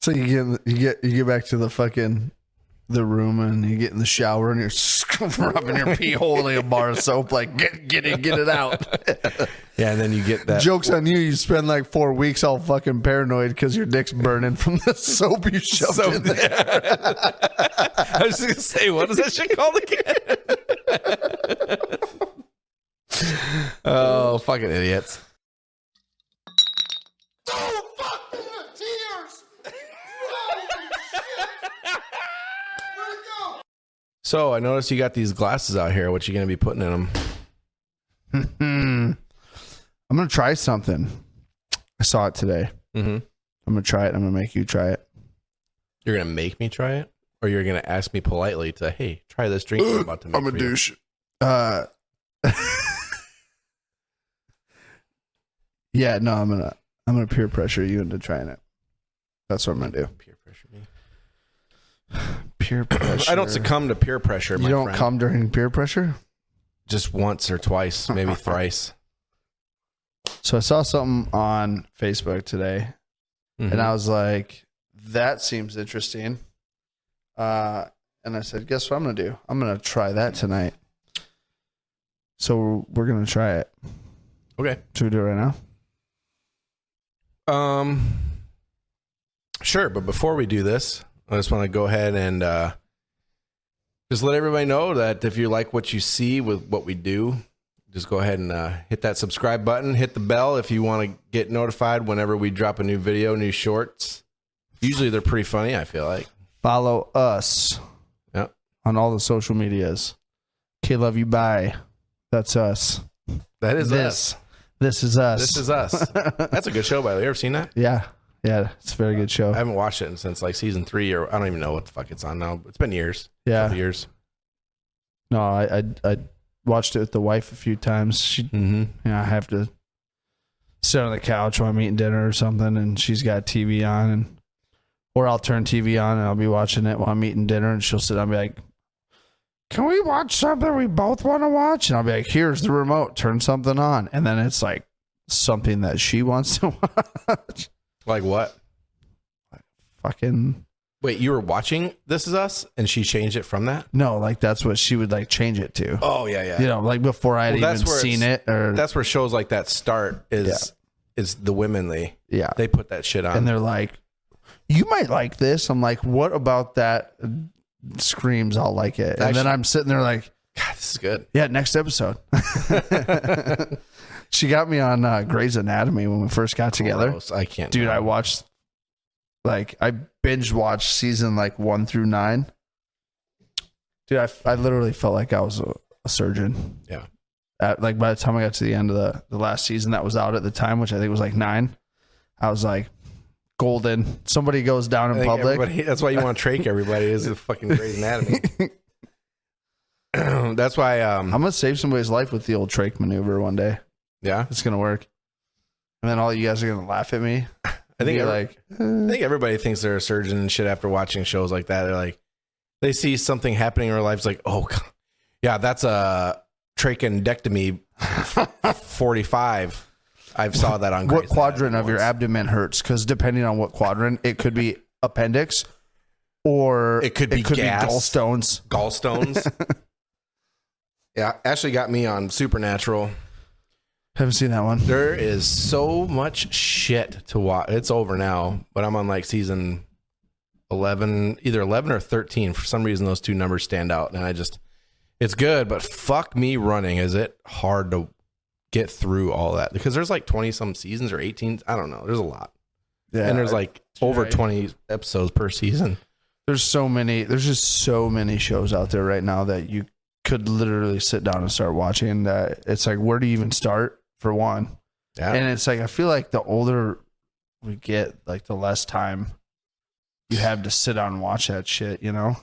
So you get back to the room and you get in the shower and you're rubbing your pee hole in a bar of soap, like get it out. Yeah, and then you get that. Joke's on you. You spend like 4 weeks all fucking paranoid because your dick's burning from the soap you shoved in there. I was just gonna say, what is that shit called again? Oh, fucking idiots. Oh, fuck me with tears. Holy shit. Where'd it go? So I noticed you got these glasses out here. What you gonna be putting in them? I'm gonna try something. I saw it today. Mm-hmm. I'm gonna try it. I'm gonna make you try it. You're gonna make me try it, or you're gonna ask me politely to, hey, try this drink I'm about to make. I'm a douche. Yeah, no, I'm gonna peer pressure you into trying it. That's what I'm gonna do. Peer pressure me. Peer pressure. I don't succumb to peer pressure. You don't come during peer pressure? Just once or twice, maybe thrice. So I saw something on Facebook today, and I was like, that seems interesting. And I said, guess what I'm going to do? I'm going to try that tonight. So we're going to try it. Okay. Should we do it right now? Sure. But before we do this, I just want to go ahead and just let everybody know that if you like what you see with what we do, just go ahead and hit that subscribe button, hit the bell if you want to get notified whenever we drop a new video, new shorts. Usually they're pretty funny, I feel like. Follow us on all the social medias. kloveyoubye. That's us. That is us. This is us. This is us. That's a good show, by the way. You ever seen that? Yeah. Yeah, it's a very good show. I haven't watched it since like season 3, or I don't even know what the fuck it's on now. It's been years. Yeah. Couple years. No, I watched it with the wife a few times. She, I have to sit on the couch while I'm eating dinner or something, and she's got TV on, or I'll turn TV on and I'll be watching it while I'm eating dinner, and she'll sit down and be like, can we watch something we both want to watch? And I'll be like, here's the remote, turn something on. And then it's like something that she wants to watch. Like what? Fucking... Wait, you were watching This Is Us and she changed it from that? No, like that's what she would like change it to. Oh, yeah. You know, like before I had even seen it. Or that's where shows like that start is the women, they put that shit on. And they're like, you might like this. I'm like, what about that screams I'll like it. And then I'm sitting there like, God, this is good. Yeah, next episode. She got me on Grey's Anatomy when we first got together. Gross. I can't. Dude, I watched... Like, I binge watched season like 1 through 9. Dude, I literally felt like I was a surgeon. Yeah. Like by the time I got to the end of the last season that was out at the time, which I think was like 9, I was like, golden. Somebody goes down in public. That's why you want to trach everybody is a fucking Grey's Anatomy. That's why I'm gonna save somebody's life with the old trach maneuver one day. Yeah, it's gonna work. And then all you guys are gonna laugh at me. I think everybody thinks they're a surgeon and shit after watching shows like that. They're like, they see something happening in their lives, like, oh, yeah, that's a trachea 45. I saw that on. What quadrant of your abdomen hurts? Because depending on what quadrant, it could be appendix, or it could be gallstones. Gallstones. Yeah, Ashley got me on Supernatural. Haven't seen that one. There is so much shit to watch. It's over now, but I'm on like season 11, either 11 or 13. For some reason, those two numbers stand out, and it's good, but fuck me running. Is it hard to get through all that? Because there's like 20 some seasons or 18. I don't know. There's a lot. Yeah, and there's like over 20 episodes per season. There's just so many shows out there right now that you could literally sit down and start watching. That it's like, where do you even start? For one. Yeah. And it's like, I feel like the older we get, like the less time you have to sit down and watch that shit, you know?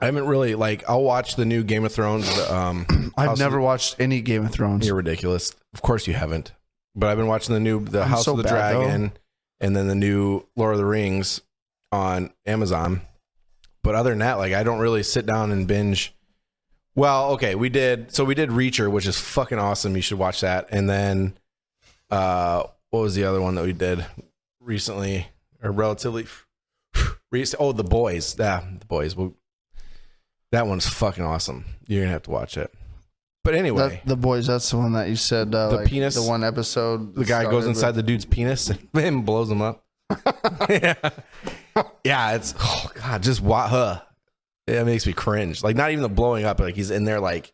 I haven't really, like, I'll watch the new Game of Thrones. I've never watched any Game of Thrones. You're ridiculous. Of course you haven't. But I've been watching the House of the Dragon and then the new Lord of the Rings on Amazon. But other than that, like, I don't really sit down and binge. Well, okay, we did Reacher, which is fucking awesome. You should watch that. And then, what was the other one that we did recently or relatively Oh, The Boys. Yeah, The Boys. Well, that one's fucking awesome. You're gonna have to watch it. But anyway, The Boys. That's the one that you said. The penis. The one episode. The guy goes inside the dude's penis and blows him up. Yeah. Yeah. It's just what? It makes me cringe. Like not even the blowing up. Like he's in there like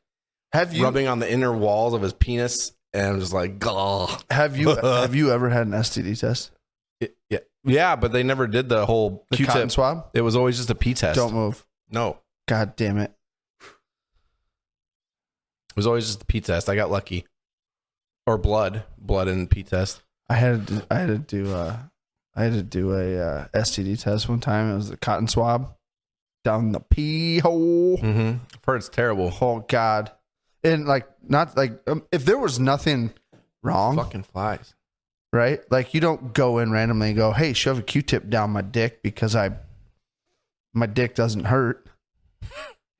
rubbing on the inner walls of his penis, and I'm just like, gah. Have you ever had an STD test? Yeah, but they never did the whole Q-tip cotton swab. It was always just a pee test. Don't move. No. God damn it. It was always just a pee test. I got lucky. Or blood and pee test. I had to do a STD test one time. It was the cotton swab down the pee hole. Mm-hmm. I've heard it's terrible. Oh God! And if there was nothing wrong, fucking flies, right? Like you don't go in randomly and go, "Hey, shove a Q-tip down my dick because my dick doesn't hurt."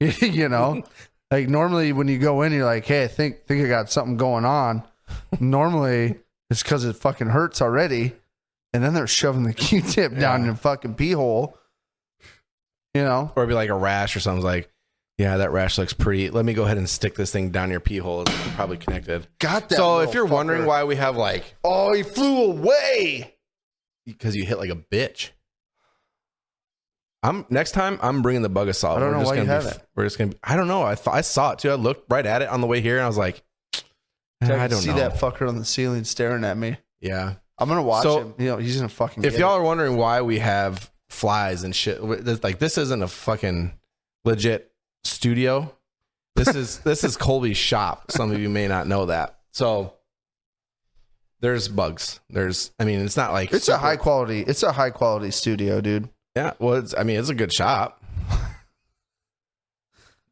You know, like normally when you go in, you're like, "Hey, I think I got something going on." Normally it's because it fucking hurts already, and then they're shoving the Q-tip down your fucking pee hole. You know, or it'd be like a rash or something. Like, yeah, that rash looks pretty. Let me go ahead and stick this thing down your pee hole. It's probably connected. Got that. So if you're wondering why we have like, oh, he flew away because you hit like a bitch. Next time I'm bringing the bug assault. I don't know why you have it. We're just gonna. I don't know. I saw it too. I looked right at it on the way here, and I was like, I don't see know. that fucker on the ceiling staring at me. Yeah, I'm gonna watch him. You know, he's gonna fucking. If y'all are wondering why we have flies and shit, like this isn't a fucking legit studio. This is Colby's shop. Some of you may not know that. So there's bugs. It's not like it's a high quality studio, dude. Yeah, well, it's a good shop,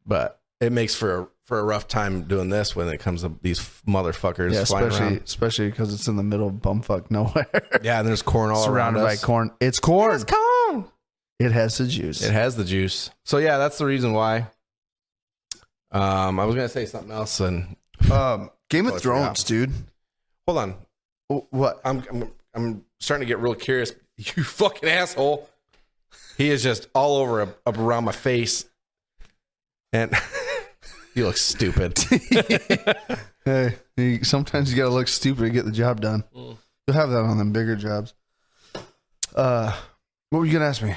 but it makes for a rough time doing this when it comes to these motherfuckers flying around. Especially because it's in the middle of bumfuck nowhere. Yeah, and there's corn all surrounded around by us. corn. It's corn. It's corn. It has the juice. It has the juice. So yeah, that's the reason why. I was gonna say something else, and Game of Thrones, dude. Hold on. What? I'm starting to get real curious. You fucking asshole. He is just all over up around my face, and he looks stupid. Hey, sometimes you gotta look stupid to get the job done. You'll have that on them bigger jobs. What were you gonna ask me?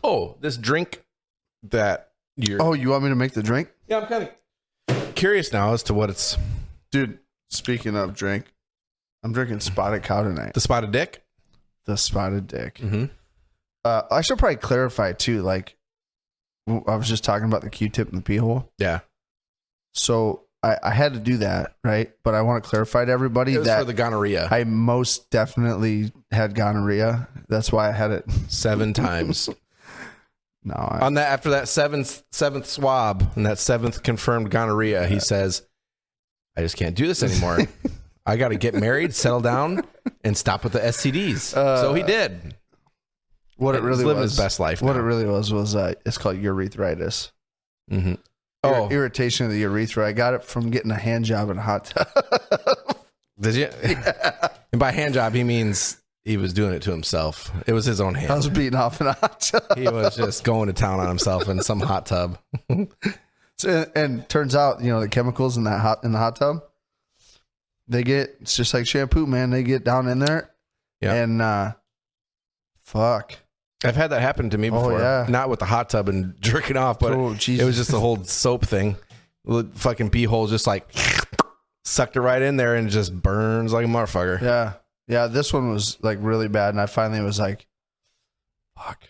Oh, this drink that you're. Oh, you want me to make the drink? Yeah, I'm kind of curious now as to what it's. Dude, speaking of drink, I'm drinking Spotted Cow tonight. The Spotted Dick. The Spotted Dick. Mm-hmm. I should probably clarify too. Like, I was just talking about the Q-tip and the pee hole. Yeah. So I had to do that, right? But I want to clarify to everybody that for the gonorrhea. I most definitely had gonorrhea. That's why I had it 7 times. No, on that after that seventh swab and that 7th confirmed gonorrhea, he says, "I just can't do this anymore. I got to get married, settle down, and stop with the STDs." So he did. What it really He's living was, his best life. What now. it really was it's called urethritis. Mm-hmm. Irritation of the urethra. I got it from getting a hand job in a hot tub. Did you? Yeah. And by hand job, he means he was doing it to himself. It was his own hand. I was beating off in a hot tub. He was just going to town on himself in some hot tub. And turns out, the chemicals in the hot tub, it's just like shampoo, man. They get down in there, and fuck. I've had that happen to me before. Yeah. Not with the hot tub and jerking off, but it was just the whole soap thing. The fucking pee hole just like sucked it right in there and it just burns like a motherfucker. Yeah. Yeah. This one was like really bad. And I finally was like, fuck,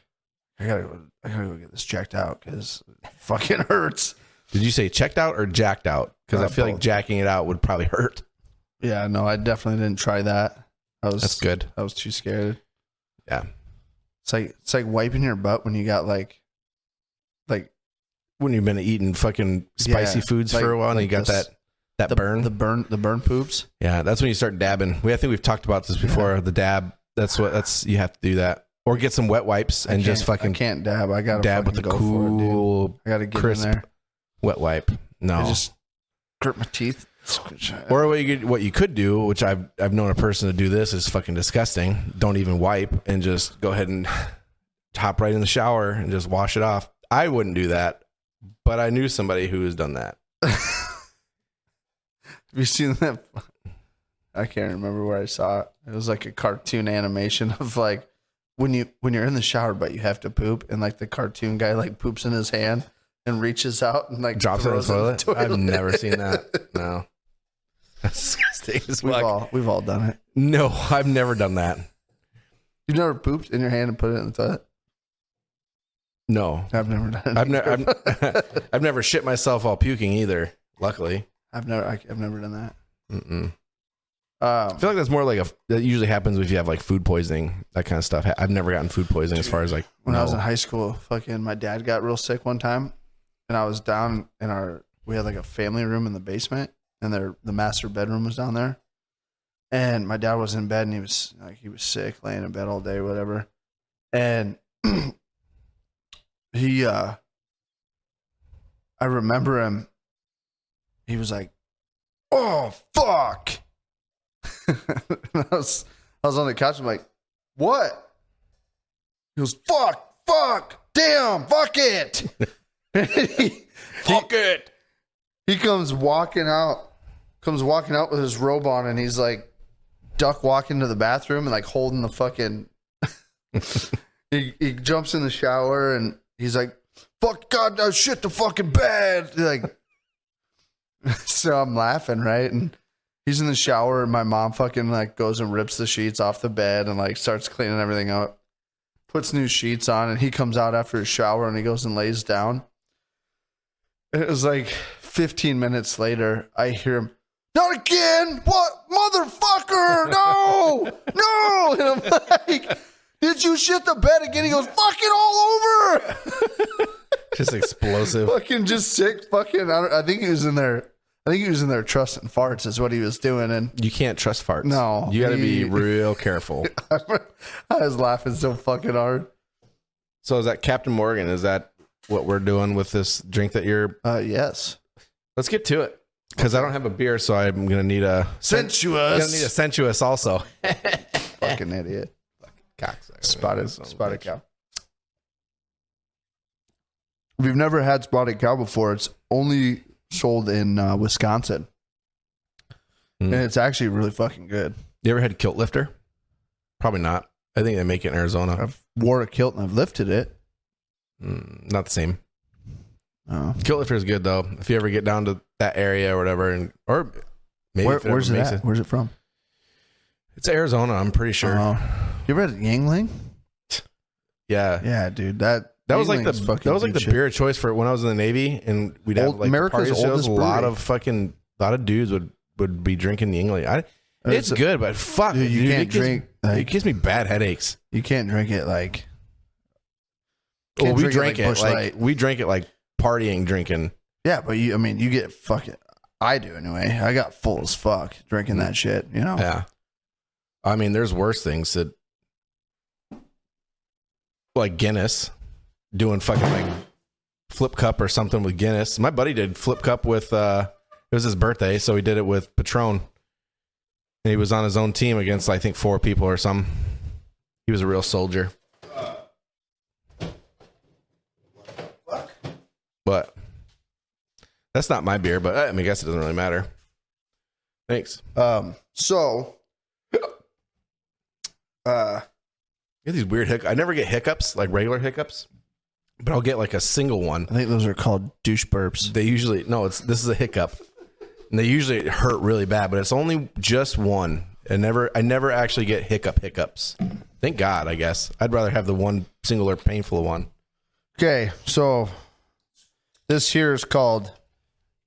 I gotta go get this checked out because it fucking hurts. Did you say checked out or jacked out? Because I feel like jacking it out would probably hurt. Yeah. No, I definitely didn't try that. That's good. I was too scared. Yeah. It's like wiping your butt when you got like when you've been eating fucking spicy foods for a while and you got that burn. The burn poops. Yeah, that's when you start dabbing. I think we've talked about this before. The dab. That's you have to do that. Or get some wet wipes and just fucking. I can't dab. I gotta dab with the cool. For it, I gotta get crisp in there. Wet wipe. No, I just grip my teeth. Or what you could do, which I've known a person to do this, is fucking disgusting. Don't even wipe and just go ahead and hop right in the shower and just wash it off. I wouldn't do that, but I knew somebody who has done that. Have you seen that? I can't remember where I saw it. It was like a cartoon animation of like when you're in the shower but you have to poop, and like the cartoon guy like poops in his hand and reaches out and like drops it in the toilet. I've never seen that. No. That's disgusting as fuck. We've all done it. No, I've never done that. You've never pooped in your hand and put it in the toilet? No. I've never done it. I've never shit myself while puking either, luckily. I've never done that. Mm-mm. I feel like that's more like that usually happens if you have like food poisoning, that kind of stuff. I've never gotten food poisoning as far as like when I was in high school, fucking my dad got real sick one time, and I was down in we had like a family room in the basement, and the master bedroom was down there, and my dad was in bed and he was sick, laying in bed all day, whatever, and I remember him. He was like, "Oh fuck." I was on the couch. I'm like, "What?" He goes, "Fuck, damn, fuck it." Fuck it. He comes walking out with his robe on, and he's like duck walking to the bathroom and like holding the fucking. he jumps in the shower and he's like, "Fuck, God, no shit, the fucking bed." Like, so I'm laughing, right? And he's in the shower, and my mom fucking like goes and rips the sheets off the bed and like starts cleaning everything up, puts new sheets on, and he comes out after his shower and he goes and lays down. And it was like 15 minutes later, I hear him, "Not again! What, motherfucker? No! No!" And I'm like, "Did you shit the bed again?" He goes, "Fucking all over!" Just explosive. Fucking just sick. Fucking, I think he was in there trusting farts is what he was doing. And you can't trust farts. No. You got to be real careful. I was laughing so fucking hard. So is that Captain Morgan? Is that what we're doing with this drink that you're... Yes. Let's get to it. Because I don't have a beer, so I'm going to need a... Sensuous. I'm going to need a sensuous also. Fucking idiot. Cocksucker. Spotted cow. We've never had spotted cow before. It's only sold in Wisconsin. And it's actually really fucking good. You ever had kilt lifter? Probably not. I think they make it in Arizona. I've wore a kilt and I've lifted it. Not the same. Oh. Kilt lifter is good though. If you ever get down to that area or whatever, or maybe where's it at? Where's it from? It's Arizona. I'm pretty sure. You ever had Yangling? Yeah, dude. That was like the beer of choice for when I was in the Navy, and we'd have like America's oldest a lot of dudes would be drinking Yingling. It's good, but fuck, dude, you can't drink. It gives me bad headaches. You can't drink it like. Well, we drank it like partying, drinking. Yeah, but you get fucking. I do anyway. I got full as fuck drinking that shit. You know. Yeah. I mean, there's worse things that, like Guinness, doing fucking like flip cup or something with Guinness. My buddy did flip cup with. It was his birthday, so he did it with Patron. And he was on his own team against, I think, 4 people or something. He was a real soldier. But that's not my beer, but I guess it doesn't really matter. Thanks. So, I get these weird hiccups. I never get hiccups, like regular hiccups, but I'll get like a single one. I think those are called douche burps. They usually, this is a hiccup. And they usually hurt really bad, but it's only just one. I never actually get hiccups. Thank God, I guess. I'd rather have the one singular painful one. Okay, so this here is called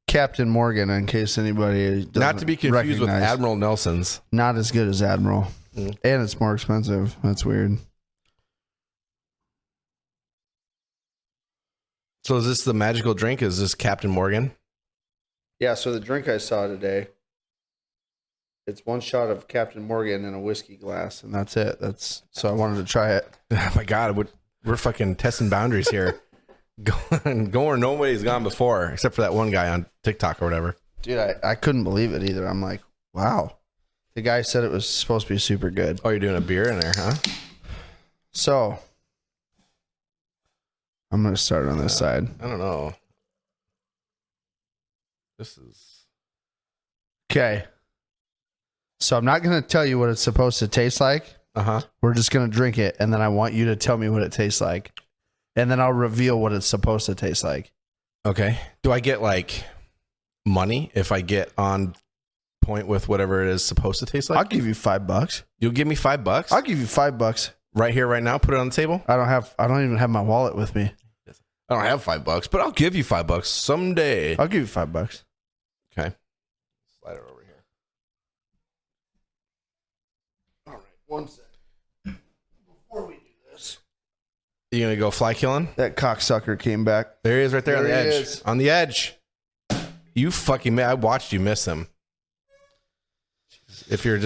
Captain Morgan, in case anybody doesn't not to be confused with Admiral Nelson's. Not as good as Admiral. And it's more expensive. That's weird. So is this the magical drink? Is this Captain Morgan? Yeah, so the drink I saw today, it's 1 shot of Captain Morgan in a whiskey glass, and that's it. So I wanted to try it. Oh my God, we're fucking testing boundaries here. Going where nobody's gone before, except for that one guy on TikTok or whatever. Dude, I couldn't believe it either. I'm like, wow. The guy said it was supposed to be super good. Oh, you're doing a beer in there, huh? So, I'm going to start on this side. I don't know. This is... Okay. So I'm not going to tell you what it's supposed to taste like. Uh-huh. We're just going to drink it, and then I want you to tell me what it tastes like. And then I'll reveal what it's supposed to taste like. Okay. Do I get, like, money if I get on point with whatever it is supposed to taste like? I'll give you $5. You'll give me $5? I'll give you $5. Right here, right now? Put it on the table? I don't even have my wallet with me. I don't have $5, but I'll give you $5 someday. I'll give you $5. Okay. Slide it over here. All right. One second. Before we do this. You going to go fly killing? That cocksucker came back. There he is right there, on the There he edge. is. On the edge. You fucking... I watched you miss him. If you're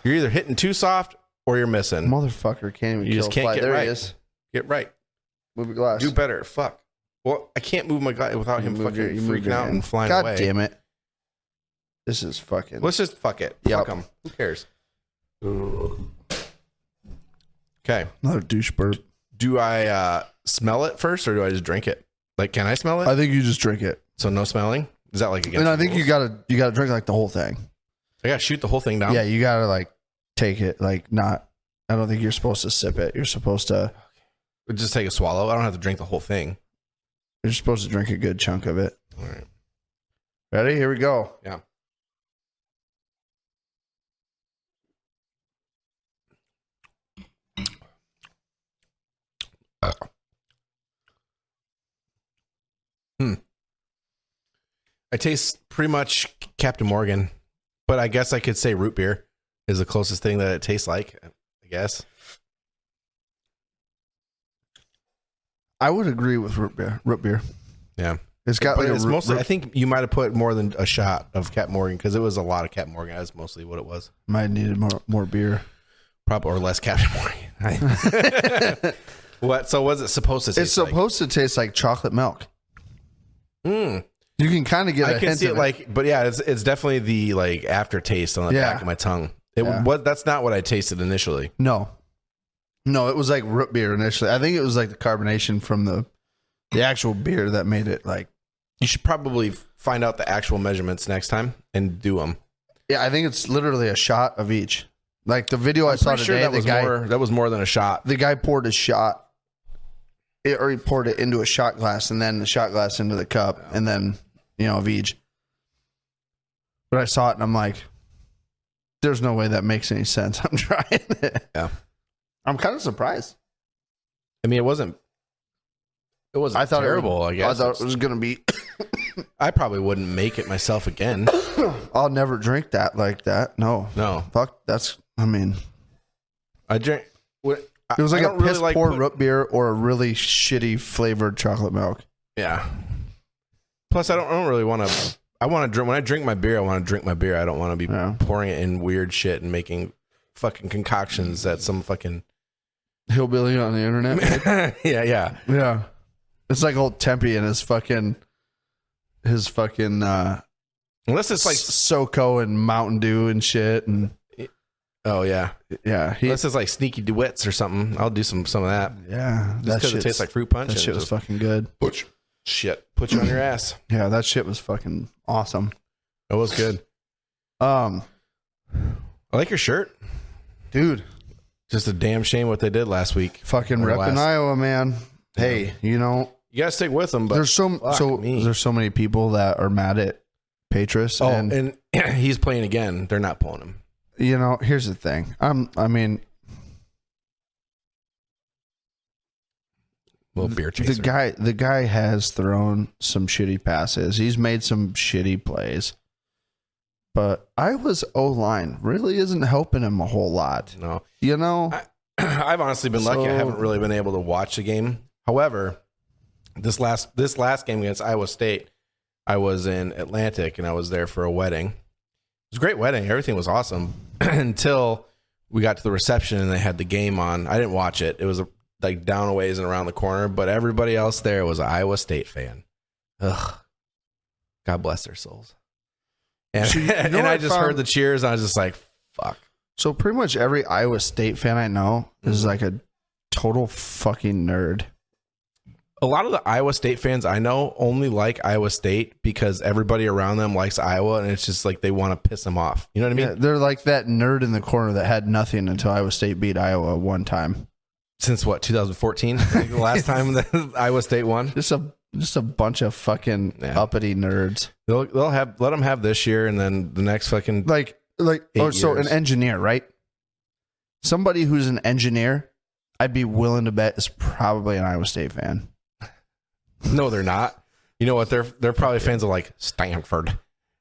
either hitting too soft or you're missing. Motherfucker can't even You kill just can't fly. get There right. he is. Get right. Move your glass. Do better. Fuck. Well, I can't move my guy without him fucking freaking out and flying God away. damn it. This is fucking... Let's just fuck it. Yep. Fuck him. Who cares? Okay. Another douche burp. Do I smell it first or do I just drink it? Like, can I smell it? I think you just drink it. So no smelling? Is that like against And I the think rules? you gotta drink like the whole thing. I gotta shoot the whole thing down? Yeah, you gotta like take it like not... I don't think you're supposed to sip it. You're supposed to... Just take a swallow. I don't have to drink the whole thing. You're supposed to drink a good chunk of it. All right. Ready? Here we go. Yeah. I taste pretty much Captain Morgan, but I guess I could say root beer is the closest thing that it tastes like, I guess. I would agree with root beer. Root beer. Yeah. It's got But like it's a root, mostly, I think you might have put more than a shot of Captain Morgan because it was a lot of Captain Morgan. That's mostly what it was. might have needed more beer. Probably, or less Captain Morgan. What? So what's it supposed to taste It's supposed to taste like chocolate milk. like? You can kind of get I a can hint see of it like, but yeah, it's definitely the like aftertaste on the Yeah. back of my tongue. It Yeah. was that's not what I tasted initially. No, it was like root beer initially. I think it was like the carbonation from the actual beer that made it like. You should probably find out the actual measurements next time and do them. Yeah, I think it's literally a shot of each. Like the video I saw Pretty sure today, that was more than a shot. the guy poured a shot, or he poured it into a shot glass, and then the shot glass into the cup, and then of each. But I saw it, and I'm like, "There's no way that makes any sense." I'm trying it. Yeah, I'm kind of surprised. I mean, it wasn't. It wasn't I thought terrible. I guess I thought it was gonna be. I probably wouldn't make it myself again. I'll never drink that like that. No, No, fuck. That's. I mean, I drink. It it was like a piss poor root beer or a really shitty flavored chocolate milk. Yeah. Plus, I don't really want to. I want to drink when I drink my beer. I want to drink my beer. I don't want to be pouring it in weird shit and making fucking concoctions that some fucking Hillbilly on the internet. yeah. Yeah. It's like old Tempe and his fucking Unless it's like SoCo and Mountain Dew and shit and oh yeah, unless it's like sneaky duets or something. I'll do some of that. Yeah, Just because it tastes like fruit punch. That shit was fucking good. Put you on your ass. Yeah, that shit was fucking awesome. It was good. I like your shirt, dude. Just a damn shame what they did last week. Fucking repping Iowa, man. Hey, you gotta stick with them. But there's so many people that are mad at Patras. And he's playing again. They're not pulling him. Here's the thing. Little beer chaser. The guy has thrown some shitty passes. He's made some shitty plays. But Iowa's O-line really isn't helping him a whole lot. No. I've honestly been lucky. I haven't really been able to watch the game. However, this last game against Iowa State, I was in Atlantic and I was there for a wedding. It was a great wedding. Everything was awesome until we got to the reception and they had the game on. I didn't watch it. It was like down a ways and around the corner, but everybody else there was an Iowa State fan. Ugh. God bless their souls. And, so I just heard the cheers. And I was just like, fuck. So pretty much every Iowa State fan I know is like a total fucking nerd. A lot of the Iowa State fans I know only like Iowa State because everybody around them likes Iowa, and it's just like they want to piss them off. You know what I mean? Yeah, they're like that nerd in the corner that had nothing until Iowa State beat Iowa one time. Since what, 2014? The last time that Iowa State won? Just a bunch of fucking uppity nerds. They'll let them have this year, and then the next fucking like so an engineer, right? Somebody who's an engineer, I'd be willing to bet is probably an Iowa State fan. No, they're not. You know what? They're probably fans of like Stanford,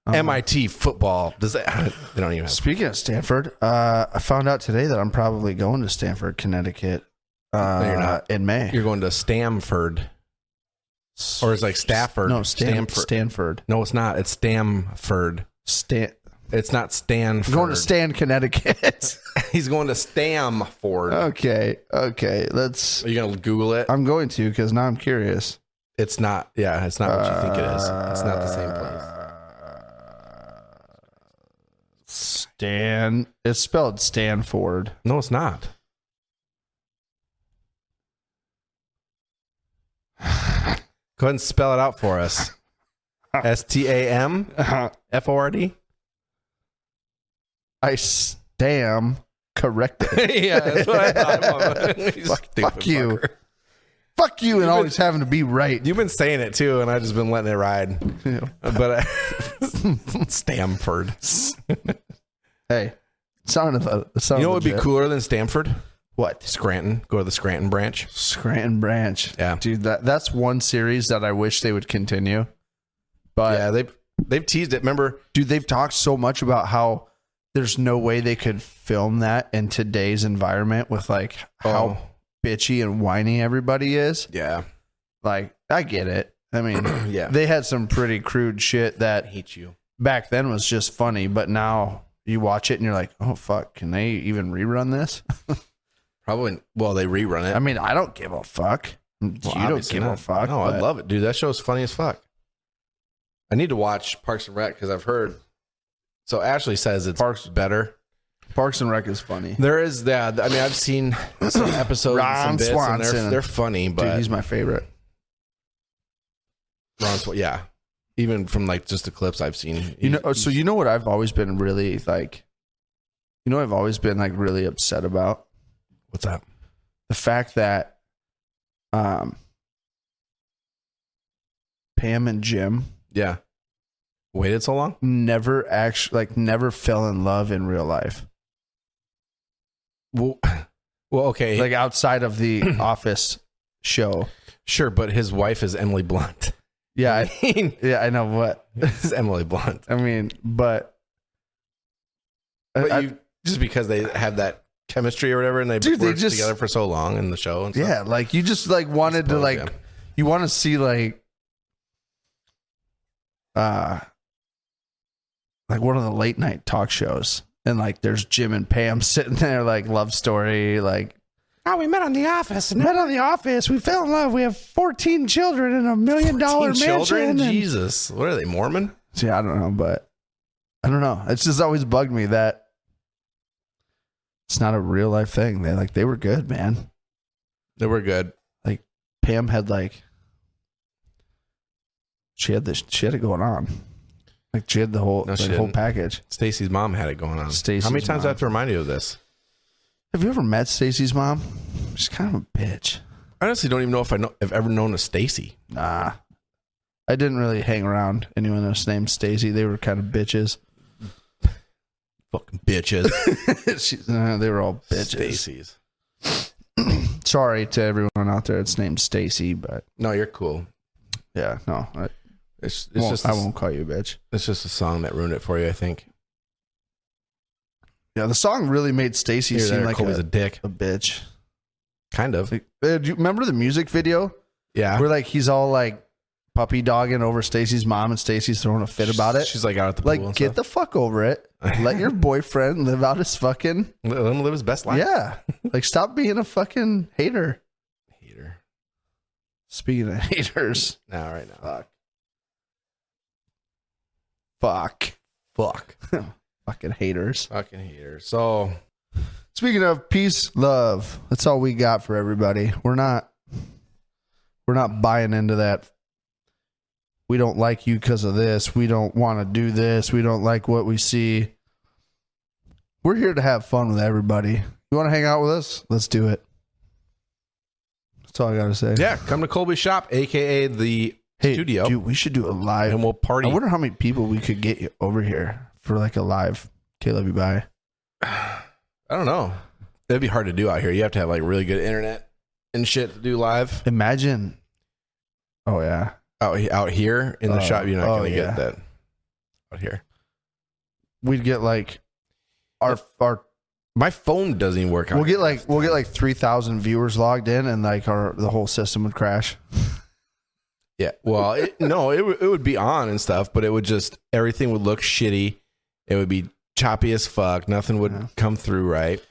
MIT football. Does that? They don't even have. Speaking of Stanford, I found out today that I'm probably going to Stanford, Connecticut. No, you're not. In May. You're going to Stamford, or it's like Stafford. No, Stanford. Stanford. No, it's not. It's Stamford. It's not Stanford. I'm going to Stan, Connecticut. He's going to Stamford. Okay. Are you going to Google it? I'm going to because now I'm curious. It's not. Yeah, it's not what you think it is. It's not the same place. It's spelled Stanford. No, it's not. Go ahead and spell it out for us. STAMFORD. I stam corrected. Yeah, that's what I thought. Fuck you. Fucker. Fuck you and always having to be right. You've been saying it too, and I've just been letting it ride. Yeah. But Stamford. Hey, sounded you know what would be cooler than Stamford? What? Scranton. Go to the Scranton branch. Scranton branch. Yeah. Dude, that's one series that I wish they would continue. But yeah, they've teased it. Remember? Dude, they've talked so much about how there's no way they could film that in today's environment with like how bitchy and whiny everybody is. Yeah. Like, I get it. I mean, yeah. They had some pretty crude shit that hate you back then was just funny, but now you watch it and you're like, oh fuck, can they even rerun this? Probably. Well, they rerun it. I mean, I don't give a fuck. Well, you don't give a fuck. No, I love it, dude. That show's funny as fuck. I need to watch Parks and Rec because I've heard. So Ashley says it's better. Parks and Rec is funny. There is that. I mean, I've seen some episodes and some bits, and they're funny, but dude, he's my favorite. Yeah. Even from like just the clips I've seen. So you know what I've always been really like, I've always been like really upset about? What's that? The fact that Pam and Jim waited so long, never fell in love in real life. Well, okay, like outside of the Office show. Sure, but his wife is Emily Blunt. Yeah, I know what it's Emily Blunt. I mean, but just because they have that chemistry or whatever, and they worked together for so long in the show and stuff. Yeah, like you just like wanted to like you want to see like one of the late night talk shows, and like there's Jim and Pam sitting there like love story, like, oh, we met on The Office. We fell in love. We have 14 children in $1 million mansion. Jesus, what are they, Mormon? See, I don't know, but I don't know. It's just always bugged me that it's not a real life thing. They were good, man. They were good. Like Pam had she had it going on. Like she had the whole whole package. Stacy's mom had it going on. How many times do I have to remind you of this? Have you ever met Stacy's mom? She's kind of a bitch. I honestly don't even know if I've ever known a Stacy. Nah. I didn't really hang around anyone that's named Stacy. They were kind of bitches. Fucking bitches. They were all bitches. Stacy's. Sorry to everyone out there that's named Stacy, but no, you're cool. Yeah, no. I won't call you a bitch. It's just a song that ruined it for you, I think. Yeah, the song really made Stacy seem like Colby's a dick. A bitch. Kind of. Like, do you remember the music video? Yeah. Where like he's all like puppy dogging over Stacy's mom and Stacy's throwing a fit about it. She's like out at the pool. Like, get the fuck over it. Let your boyfriend live out his fucking... Let him live his best life. Yeah. Like, stop being a fucking hater. Speaking of haters. Now, right now. Fuck. Fucking haters. Fucking haters. So, speaking of peace, love, that's all we got for everybody. We're not We're not buying into that. We don't like you because of this. We don't want to do this. We don't like what we see. We're here to have fun with everybody. You want to hang out with us? Let's do it. That's all I got to say. Yeah, come to Colby Shop, a.k.a. the studio. Dude, we should do a live. And we'll party. I wonder how many people we could get over here for like a live kloveyoubye. I don't know. That'd be hard to do out here. You have to have like really good internet and shit to do live. Imagine. Oh, yeah. Out here in the shop, you're not going to yeah. get that out here. We'd get like our my phone doesn't even work. We'll get like 3,000 viewers logged in, and like the whole system would crash. Yeah. Well, it would be on and stuff, but it would just everything would look shitty. It would be choppy as fuck. Nothing would come through right.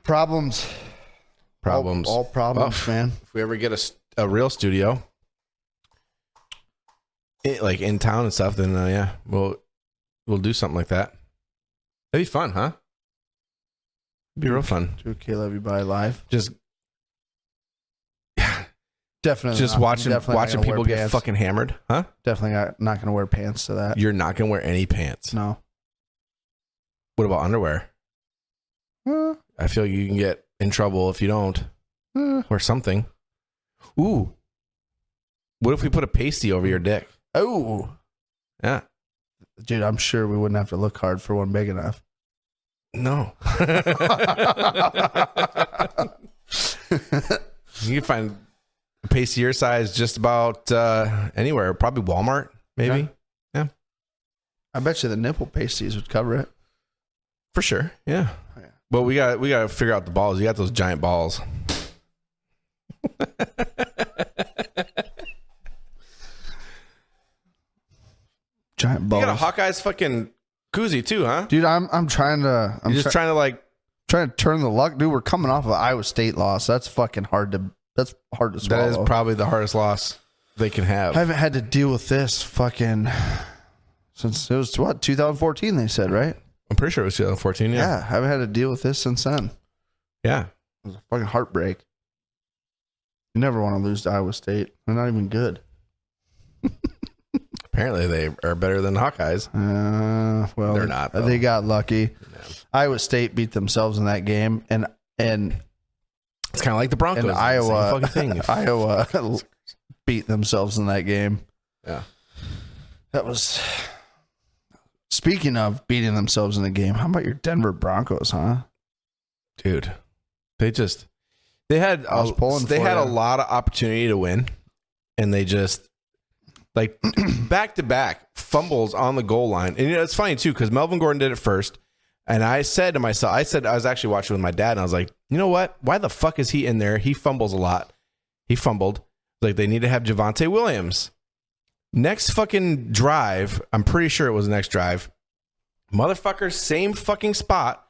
Problems. All problems, man. If we ever get a real studio, like in town and stuff, then yeah, we'll do something like that. That'd be fun, huh? It'd be real fun. Do a kloveyoubye live. Just definitely just watching people get fucking hammered, huh? Definitely not going to wear pants to that. You're not going to wear any pants. No. What about underwear? I feel you can get in trouble if you don't, or something. Ooh. What if we put a pasty over your dick? Oh. Yeah. Dude, I'm sure we wouldn't have to look hard for one big enough. No. You can find a pasty your size just about anywhere. Probably Walmart, maybe. Yeah. I bet you the nipple pasties would cover it. For sure. Yeah. Oh, yeah. But we got to figure out the balls. You got those giant balls. Giant balls. You got a Hawkeyes fucking koozie too, huh? Dude, I'm trying to. You're just trying to turn the luck. Dude, we're coming off of an Iowa State loss. That's fucking hard to. That's hard to swallow. That is probably the hardest loss they can have. I haven't had to deal with this fucking since it was 2014. They said, right? I'm pretty sure it was 2014. Yeah, I haven't had to deal with this since then. Yeah, it was a fucking heartbreak. You never want to lose to Iowa State. They're not even good. Apparently they are better than the Hawkeyes. Well, they're not. Though. They got lucky. Yeah. Iowa State beat themselves in that game, and it's kind of like the Broncos. And Iowa, same fucking thing. Iowa beat themselves in that game. Yeah, that was. Speaking of beating themselves in the game, how about your Denver Broncos, huh? Dude, they had a lot of opportunity to win, and they just like back to back fumbles on the goal line. And it's funny too because Melvin Gordon did it first, and I said to myself, I was actually watching with my dad, and I was like, you know what? Why the fuck is he in there? He fumbles a lot. He fumbled. Like they need to have Javonte Williams. Next fucking drive, I'm pretty sure it was the next drive. Motherfucker, same fucking spot.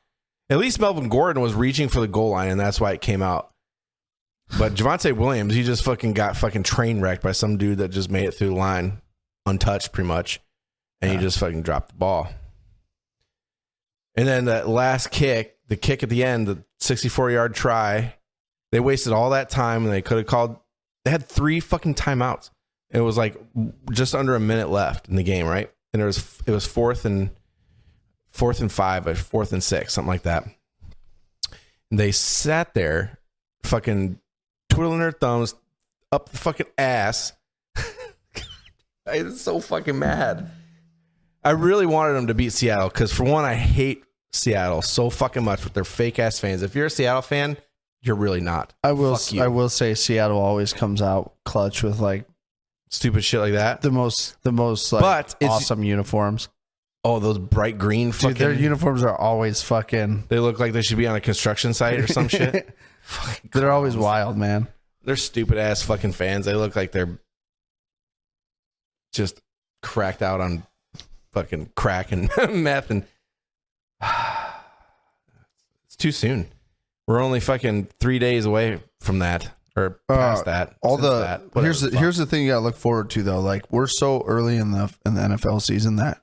At least Melvin Gordon was reaching for the goal line, and that's why it came out. But Javonte Williams, he just fucking got fucking train wrecked by some dude that just made it through the line, untouched pretty much, and he just fucking dropped the ball. And then that last kick, the kick at the end, the 64-yard try, they wasted all that time, and they could have called. They had 3 fucking timeouts. It was like just under a minute left in the game, right? And it was fourth and 5, or 4th and 6, something like that. And they sat there, fucking twiddling their thumbs up the fucking ass. I was so fucking mad. I really wanted them to beat Seattle because, for one, I hate Seattle so fucking much with their fake ass fans. If you're a Seattle fan, you're really not. I will say Seattle always comes out clutch with like stupid shit like that. The most like awesome uniforms. Oh, those bright green fucking... Dude, their uniforms are always fucking... They look like they should be on a construction site or some shit. They're always wild, man. They're stupid ass fucking fans. They look like they're just cracked out on fucking crack and meth, and it's too soon. We're only fucking 3 days away from that, or past that. Here's the thing you gotta look forward to though. Like we're so early in the NFL season that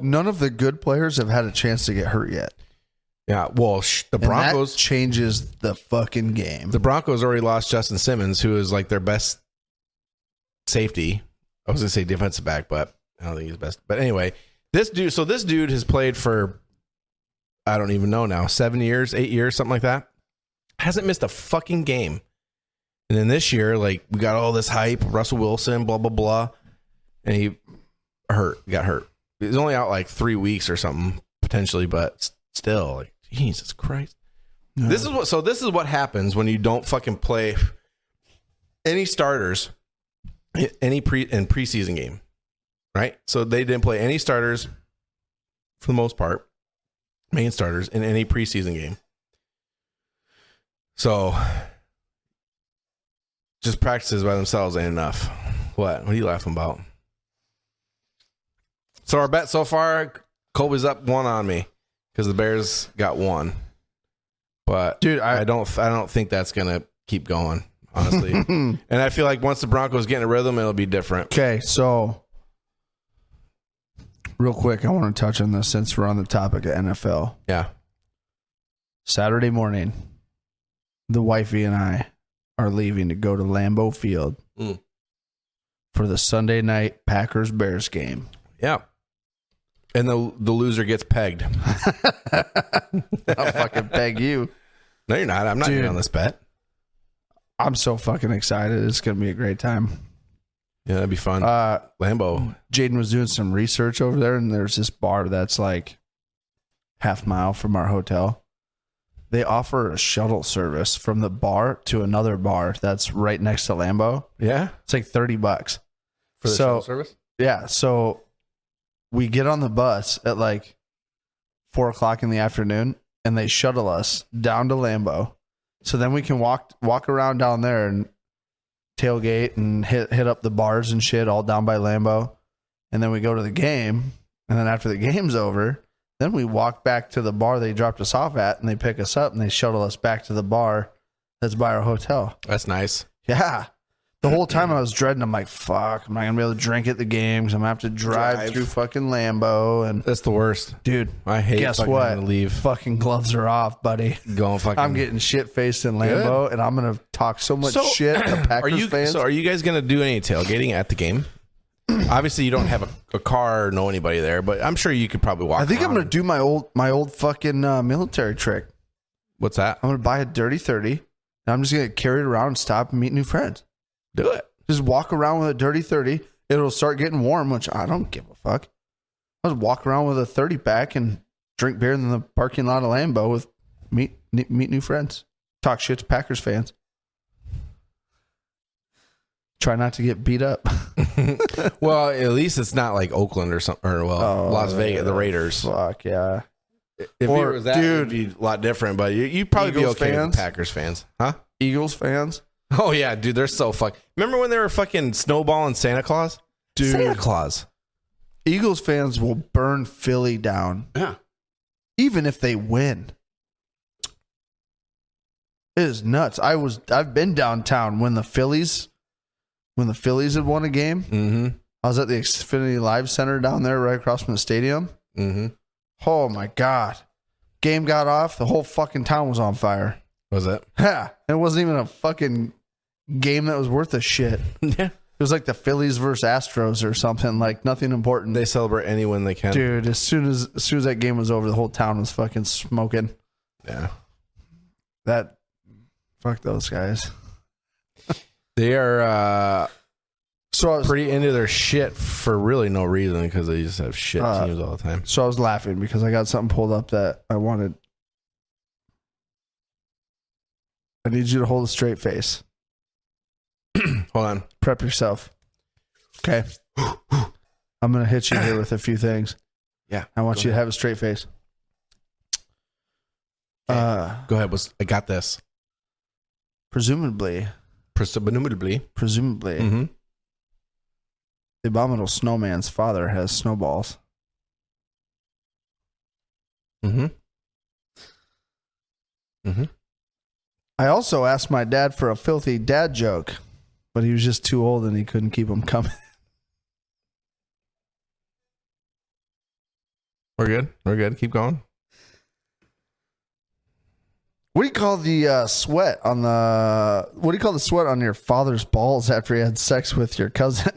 none of the good players have had a chance to get hurt yet. Yeah. Well, the Broncos that changes the fucking game. The Broncos already lost Justin Simmons, who is like their best safety. I was gonna say defensive back, but I don't think he's best. But anyway, this dude has played for, I don't even know now, 7 years, 8 years, something like that. Hasn't missed a fucking game. And then this year, like, we got all this hype, Russell Wilson, blah, blah, blah. And he got hurt. He was only out like 3 weeks or something, potentially, but still, like, Jesus Christ. No. This is what happens when you don't fucking play any starters in preseason game. Right? So they didn't play any starters for the most part, main starters in any preseason game. So just practices by themselves ain't enough. What are you laughing about? So our bet so far, Colby's up 1 on me because the Bears got 1. But dude, I don't think that's gonna keep going, honestly. And I feel like once the Broncos get in a rhythm, it'll be different. Okay, so real quick, I want to touch on this since we're on the topic of NFL. Yeah. Saturday morning, the wifey and I are leaving to go to Lambeau Field for the Sunday night Packers-Bears game. Yeah. And the loser gets pegged. I'll fucking peg you. No, you're not. I'm not in on this bet. I'm so fucking excited. It's going to be a great time. Yeah, that'd be fun. Lambeau. Jaden was doing some research over there, and there's this bar that's like half mile from our hotel. They offer a shuttle service from the bar to another bar that's right next to Lambeau. Yeah. It's like $30 for the shuttle service. Yeah. So we get on the bus at like 4:00 in the afternoon, and they shuttle us down to Lambeau. So then we can walk around down there and tailgate and hit up the bars and shit all down by Lambeau. And then we go to the game. And then after the game's over, then we walk back to the bar they dropped us off at, and they pick us up and they shuttle us back to the bar that's by our hotel. That's nice. Yeah. The whole time I was dreading, I'm like, fuck, I'm not going to be able to drink at the game because I'm going to have to drive through fucking Lambeau. And that's the worst. Dude, I hate guess what? To leave. Fucking gloves are off, buddy. Going fucking. I'm getting shit-faced in Lambeau, and I'm going to talk so much shit to Packers fans. So are you guys going to do any tailgating at the game? Obviously, you don't have a car or know anybody there, but I'm sure you could probably walk. I think I'm going to do my old fucking military trick. What's that? I'm going to buy a dirty 30, and I'm just going to carry it around and stop and meet new friends. Do it. Just walk around with a dirty 30. It'll start getting warm, which I don't give a fuck. I'll just walk around with a 30 pack and drink beer in the parking lot of Lambeau with meet new friends. Talk shit to Packers fans. Try not to get beat up. Well, at least it's not like Oakland or something, or Las Vegas, the Raiders. Fuck yeah. If it was that, it'd be a lot different. But you'd probably Eagles be okay fans? with Packers fans, huh? Eagles fans? Oh yeah, dude, they're so Remember when they were fucking snowballing Santa Claus? Dude, Santa Claus. Eagles fans will burn Philly down. Yeah. Even if they win. It is nuts. I've been downtown when the Phillies had won a game. Mm-hmm. I was at the Xfinity Live Center down there right across from the stadium. Mm-hmm. Oh my God. Game got off, the whole fucking town was on fire. Was it? Yeah. It wasn't even a fucking game that was worth a shit. Yeah. It was like the Phillies versus Astros or something, like nothing important. They celebrate any win they can. Dude, as soon as that game was over, the whole town was fucking smoking. Yeah. Fuck those guys. They are pretty into their shit for really no reason because they just have shit teams all the time. So I was laughing because I got something pulled up that I wanted. I need you to hold a straight face. Hold on. Prep yourself. Okay. I'm going to hit you here with a few things. Yeah. I want you to have a straight face. Okay. Go ahead. I got this. Presumably. Mm-hmm. The abominable snowman's father has snowballs. Mm-hmm. Mm-hmm. I also asked my dad for a filthy dad joke, but he was just too old and he couldn't keep them coming. We're good. Keep going. What do you call the sweat on the? What do you call the sweat on your father's balls after he had sex with your cousin?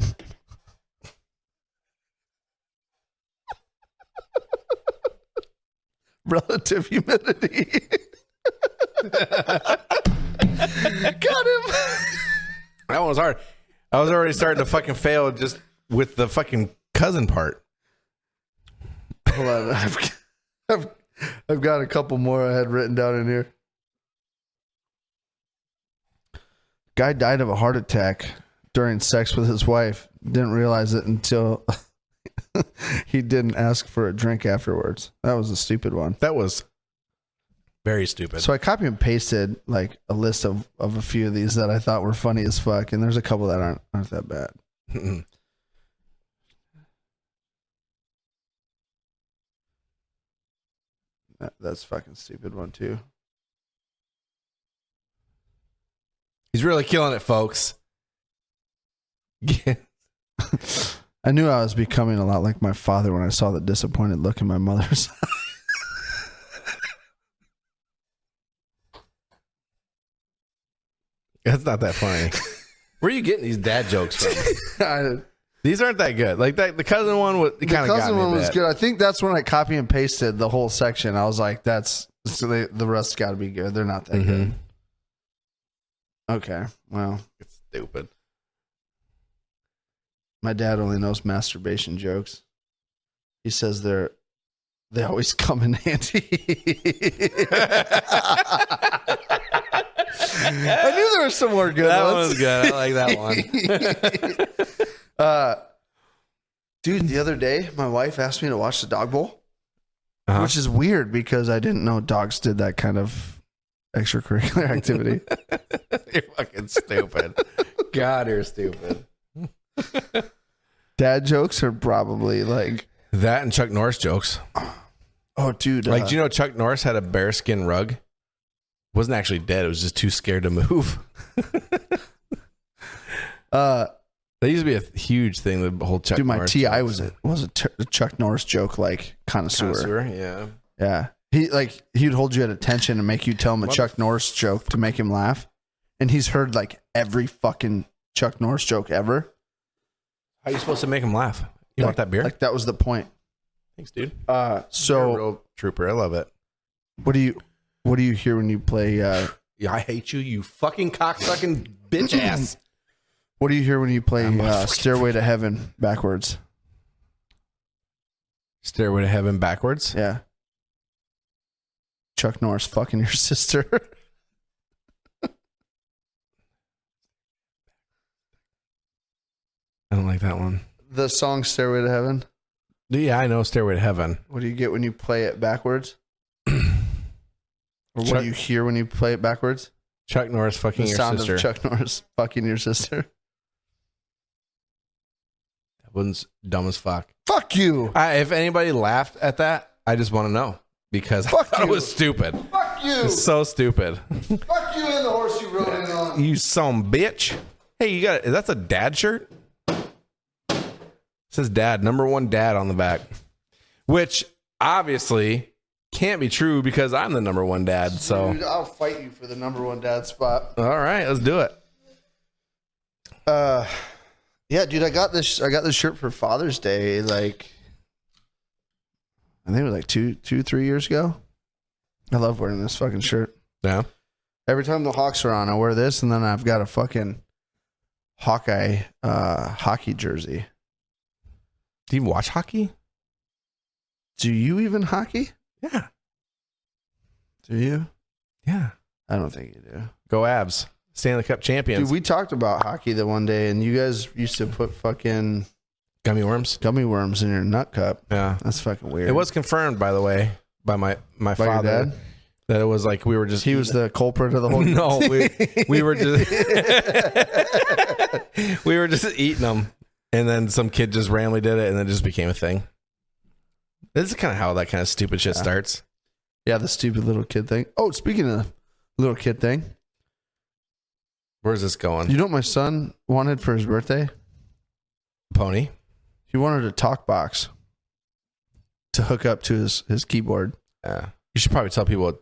Relative humidity. Got him. That one was hard. I was already starting to fucking fail just with the fucking cousin part. Hold on. I've got a couple more I had written down in here. Guy died of a heart attack during sex with his wife. Didn't realize it until he didn't ask for a drink afterwards. That was a stupid one. That was very stupid. So I copy and pasted like a list of a few of these that I thought were funny as fuck, and there's a couple that aren't that bad. That's fucking stupid one too. He's really killing it, folks. I knew I was becoming a lot like my father when I saw the disappointed look in my mother's eye. That's not that funny. Where are you getting these dad jokes from? These aren't that good. Like that, the cousin one was kind of got me. The cousin one was good. I think that's when I copy and pasted the whole section. I was like, "That's so the rest got to be good. They're not that good." Okay, well, it's stupid. My dad only knows masturbation jokes. He says they always come in handy. I knew there were some more good that ones. That one was good. I like that one. Dude, the other day, my wife asked me to watch the dog bowl, which is weird because I didn't know dogs did that kind of extracurricular activity. You're fucking stupid. God, you're stupid. Dad jokes are probably like that and Chuck Norris jokes. Oh, dude. Like, do you know Chuck Norris had a bearskin rug? Wasn't actually dead. It was just too scared to move. That used to be a huge thing. The whole Chuck Norris. Norris. Dude, my TI was a Chuck Norris joke, like connoisseur. Yeah. Yeah. He'd hold you at attention and make you tell him a Chuck Norris joke to make him laugh. And he's heard like every fucking Chuck Norris joke ever. How are you supposed to make him laugh? You want that beer? Like that was the point. Thanks, dude. So you're a real trooper. I love it. What do you hear when you play? Yeah, I hate you, you fucking cocksucking bitch ass. What do you hear when you play Stairway to Heaven backwards? Stairway to Heaven backwards? Yeah. Chuck Norris fucking your sister. I don't like that one. The song Stairway to Heaven? Yeah, I know Stairway to Heaven. What do you get when you play it backwards? Or what do you hear when you play it backwards? Chuck Norris fucking your sister. The sound of Chuck Norris fucking your sister. That one's dumb as fuck. Fuck you. If anybody laughed at that, I just want to know. Because I thought it was stupid. Fuck you. It's so stupid. Fuck you and the horse you rode in on. You some bitch. Hey, that's a dad shirt? It says dad, number one dad on the back. Which obviously can't be true because I'm the number one dad. So dude, I'll fight you for the number one dad spot. All right, let's do it. Yeah, dude, I got this shirt for Father's Day, like I think it was like 3 years ago. I love wearing this fucking shirt. Yeah. Every time the Hawks are on, I wear this, and then I've got a fucking Hawkeye hockey jersey. Do you watch hockey? Do you even hockey? Yeah. Do you? Yeah. I don't think you do. Go Abs. Stanley Cup champions. Dude, we talked about hockey the one day, and you guys used to put fucking gummy worms in your nut cup. Yeah. That's fucking weird. It was confirmed, by the way, by my father. Your dad? That it was like we were just... He was the culprit of the whole... No, we were just... we were just eating them. And then some kid just randomly did it, and then it just became a thing. This is kind of how that kind of stupid shit starts. Yeah, the stupid little kid thing. Oh, speaking of little kid thing. Where's this going? You know what my son wanted for his birthday? Pony? He wanted a talk box to hook up to his keyboard. Yeah. You should probably tell people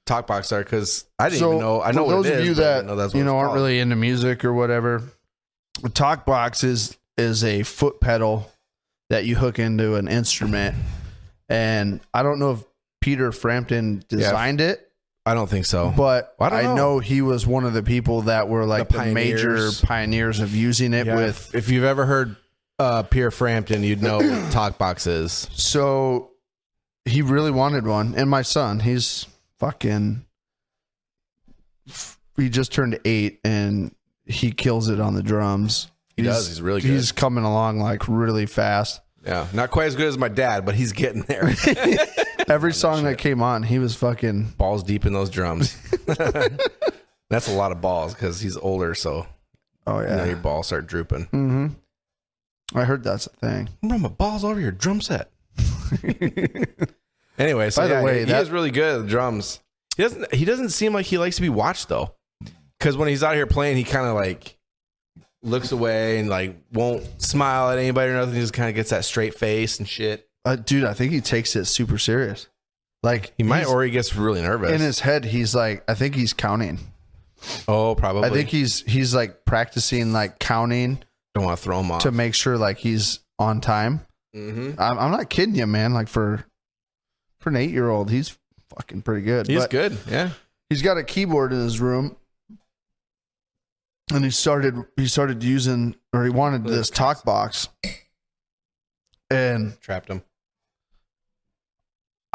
talk box are because I didn't even know. I know for what those it of is, you but I that didn't know that's what aren't called. really into music or whatever, a talk box is a foot pedal that you hook into an instrument. And I don't know if Peter Frampton designed it. I don't think so. But I know he was one of the people that were like the major pioneers. pioneers of using it with. If you've ever heard Peter Frampton, you'd know what talk box is. So he really wanted one. And my son, he's fucking, he just turned 8 and he kills it on the drums. He does. He's really good. He's coming along like really fast. Yeah. Not quite as good as my dad, but he's getting there. Every song that came on, he was fucking balls deep in those drums. That's a lot of balls because he's older. So, your balls start drooping. Mm-hmm. I heard that's a thing. Bro, my balls over your drum set. Anyway, so by the way, he is really good at the drums. He doesn't seem like he likes to be watched though, because when he's out here playing, he kind of like looks away and like won't smile at anybody or nothing. He just kind of gets that straight face and shit. Dude, I think he takes it super serious. Like he might, or he gets really nervous. In his head, he's like, I think he's counting. Oh, probably. I think he's like practicing like counting. Don't want to throw him off to make sure like he's on time. Mm-hmm. I'm not kidding you, man. Like for an 8-year-old, he's fucking pretty good. He's good. Yeah. He's got a keyboard in his room. And he started using, or he wanted this talk box, and trapped him.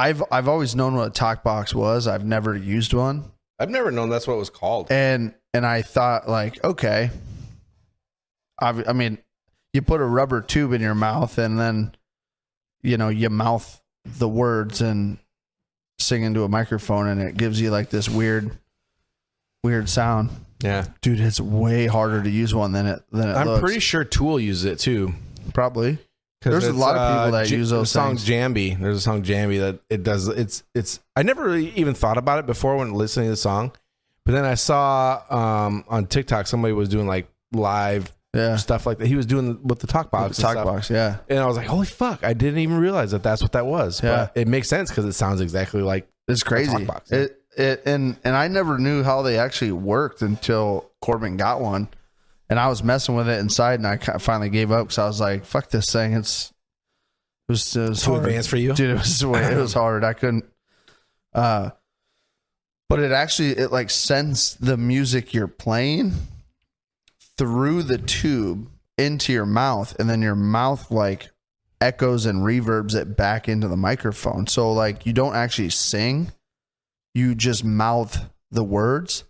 I've always known what a talk box was. I've never used one. I've never known that's what it was called. And I thought like, okay, I mean, you put a rubber tube in your mouth and then, you mouth the words and sing into a microphone, and it gives you like this weird sound. Yeah, dude, it's way harder to use one than it I'm looks. pretty sure Tool uses it too. Probably. There's a lot of people that use those song things. Jambi. There's a song Jambi that it does. It's. I never really even thought about it before when listening to the song, but then I saw on TikTok somebody was doing like live stuff like that. He was doing with the talk box. Yeah. And I was like, holy fuck! I didn't even realize that that's what that was. Yeah. But it makes sense because it sounds exactly like it's crazy. A talk box. And I never knew how they actually worked until Corbin got one, and I was messing with it inside, and I finally gave up because I was like, "Fuck this thing!" It was too hard. advanced for you, dude. It was hard. I couldn't. But it like sends the music you're playing through the tube into your mouth, and then your mouth like echoes and reverbs it back into the microphone. So like you don't actually sing. You just mouth the words,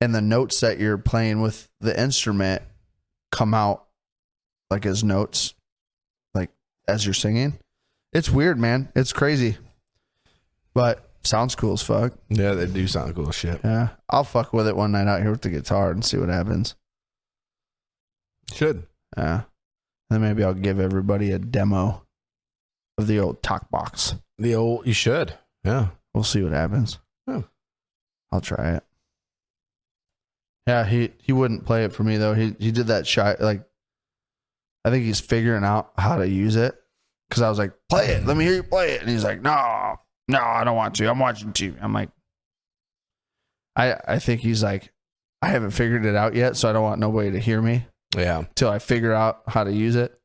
and the notes that you're playing with the instrument come out like as notes, like as you're singing. It's weird, man. It's crazy, but sounds cool as fuck. Yeah, they do sound cool as shit. Yeah, I'll fuck with it one night out here with the guitar and see what happens. Should. Yeah. Then maybe I'll give everybody a demo of the old talk box. You should. Yeah. We'll see what happens. Oh. I'll try it. Yeah, he wouldn't play it for me though. He did that shot like I think he's figuring out how to use it. Cause I was like, play it, let me hear you play it. And he's like, no, I don't want to. I'm watching TV. I'm like, I think he's like, I haven't figured it out yet, so I don't want nobody to hear me. Yeah. Till I figure out how to use it.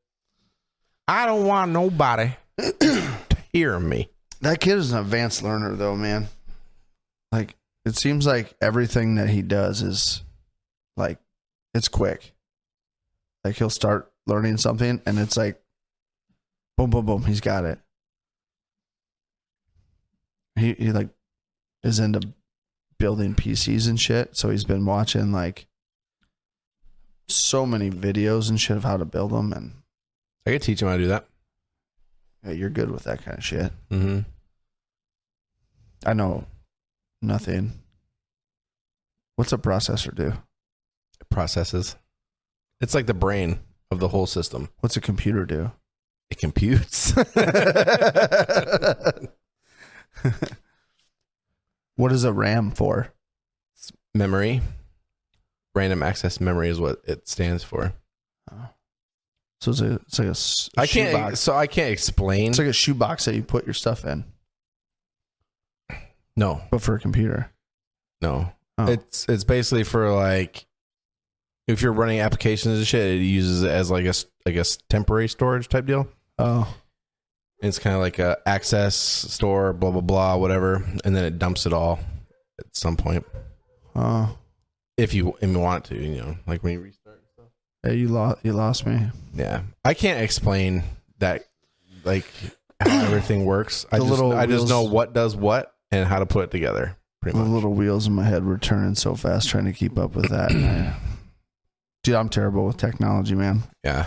I don't want nobody to hear me. That kid is an advanced learner though, man. Like it seems like everything that he does is like it's quick. Like he'll start learning something and it's like boom, boom, boom, he's got it. He like is into building PCs and shit, so he's been watching like so many videos and shit of how to build them, and I could teach him how to do that. Yeah, you're good with that kind of shit. Mm-hmm. I know nothing. What's a processor do? It processes. It's like the brain of the whole system. What's a computer do? It computes. What is a RAM for? It's memory. Random access memory is what it stands for. Oh. So it's like a shoebox. So I can't explain. It's like a shoebox that you put your stuff in. No. But for a computer. No. Oh. It's basically for like if you're running applications and shit, it uses it as like a temporary storage type deal. Oh. It's kind of like a access store, blah blah blah, whatever, and then it dumps it all at some point. Oh. If you want to, you know, like when you restart and stuff. Hey, you lost me. Yeah, I can't explain that, like how everything works. I just know what does what and how to put it together. Pretty much. The little wheels in my head were turning so fast trying to keep up with that. Dude, I'm terrible with technology, man. Yeah.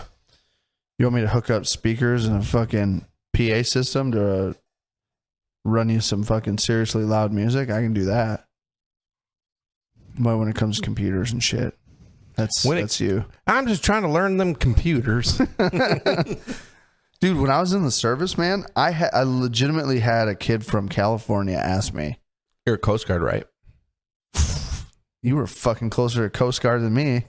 You want me to hook up speakers and a fucking PA system to run you some fucking seriously loud music? I can do that. But when it comes to computers and shit, that's you. I'm just trying to learn them computers. Dude, when I was in the service, man, I legitimately had a kid from California ask me. You're a Coast Guard, right? You were fucking closer to Coast Guard than me.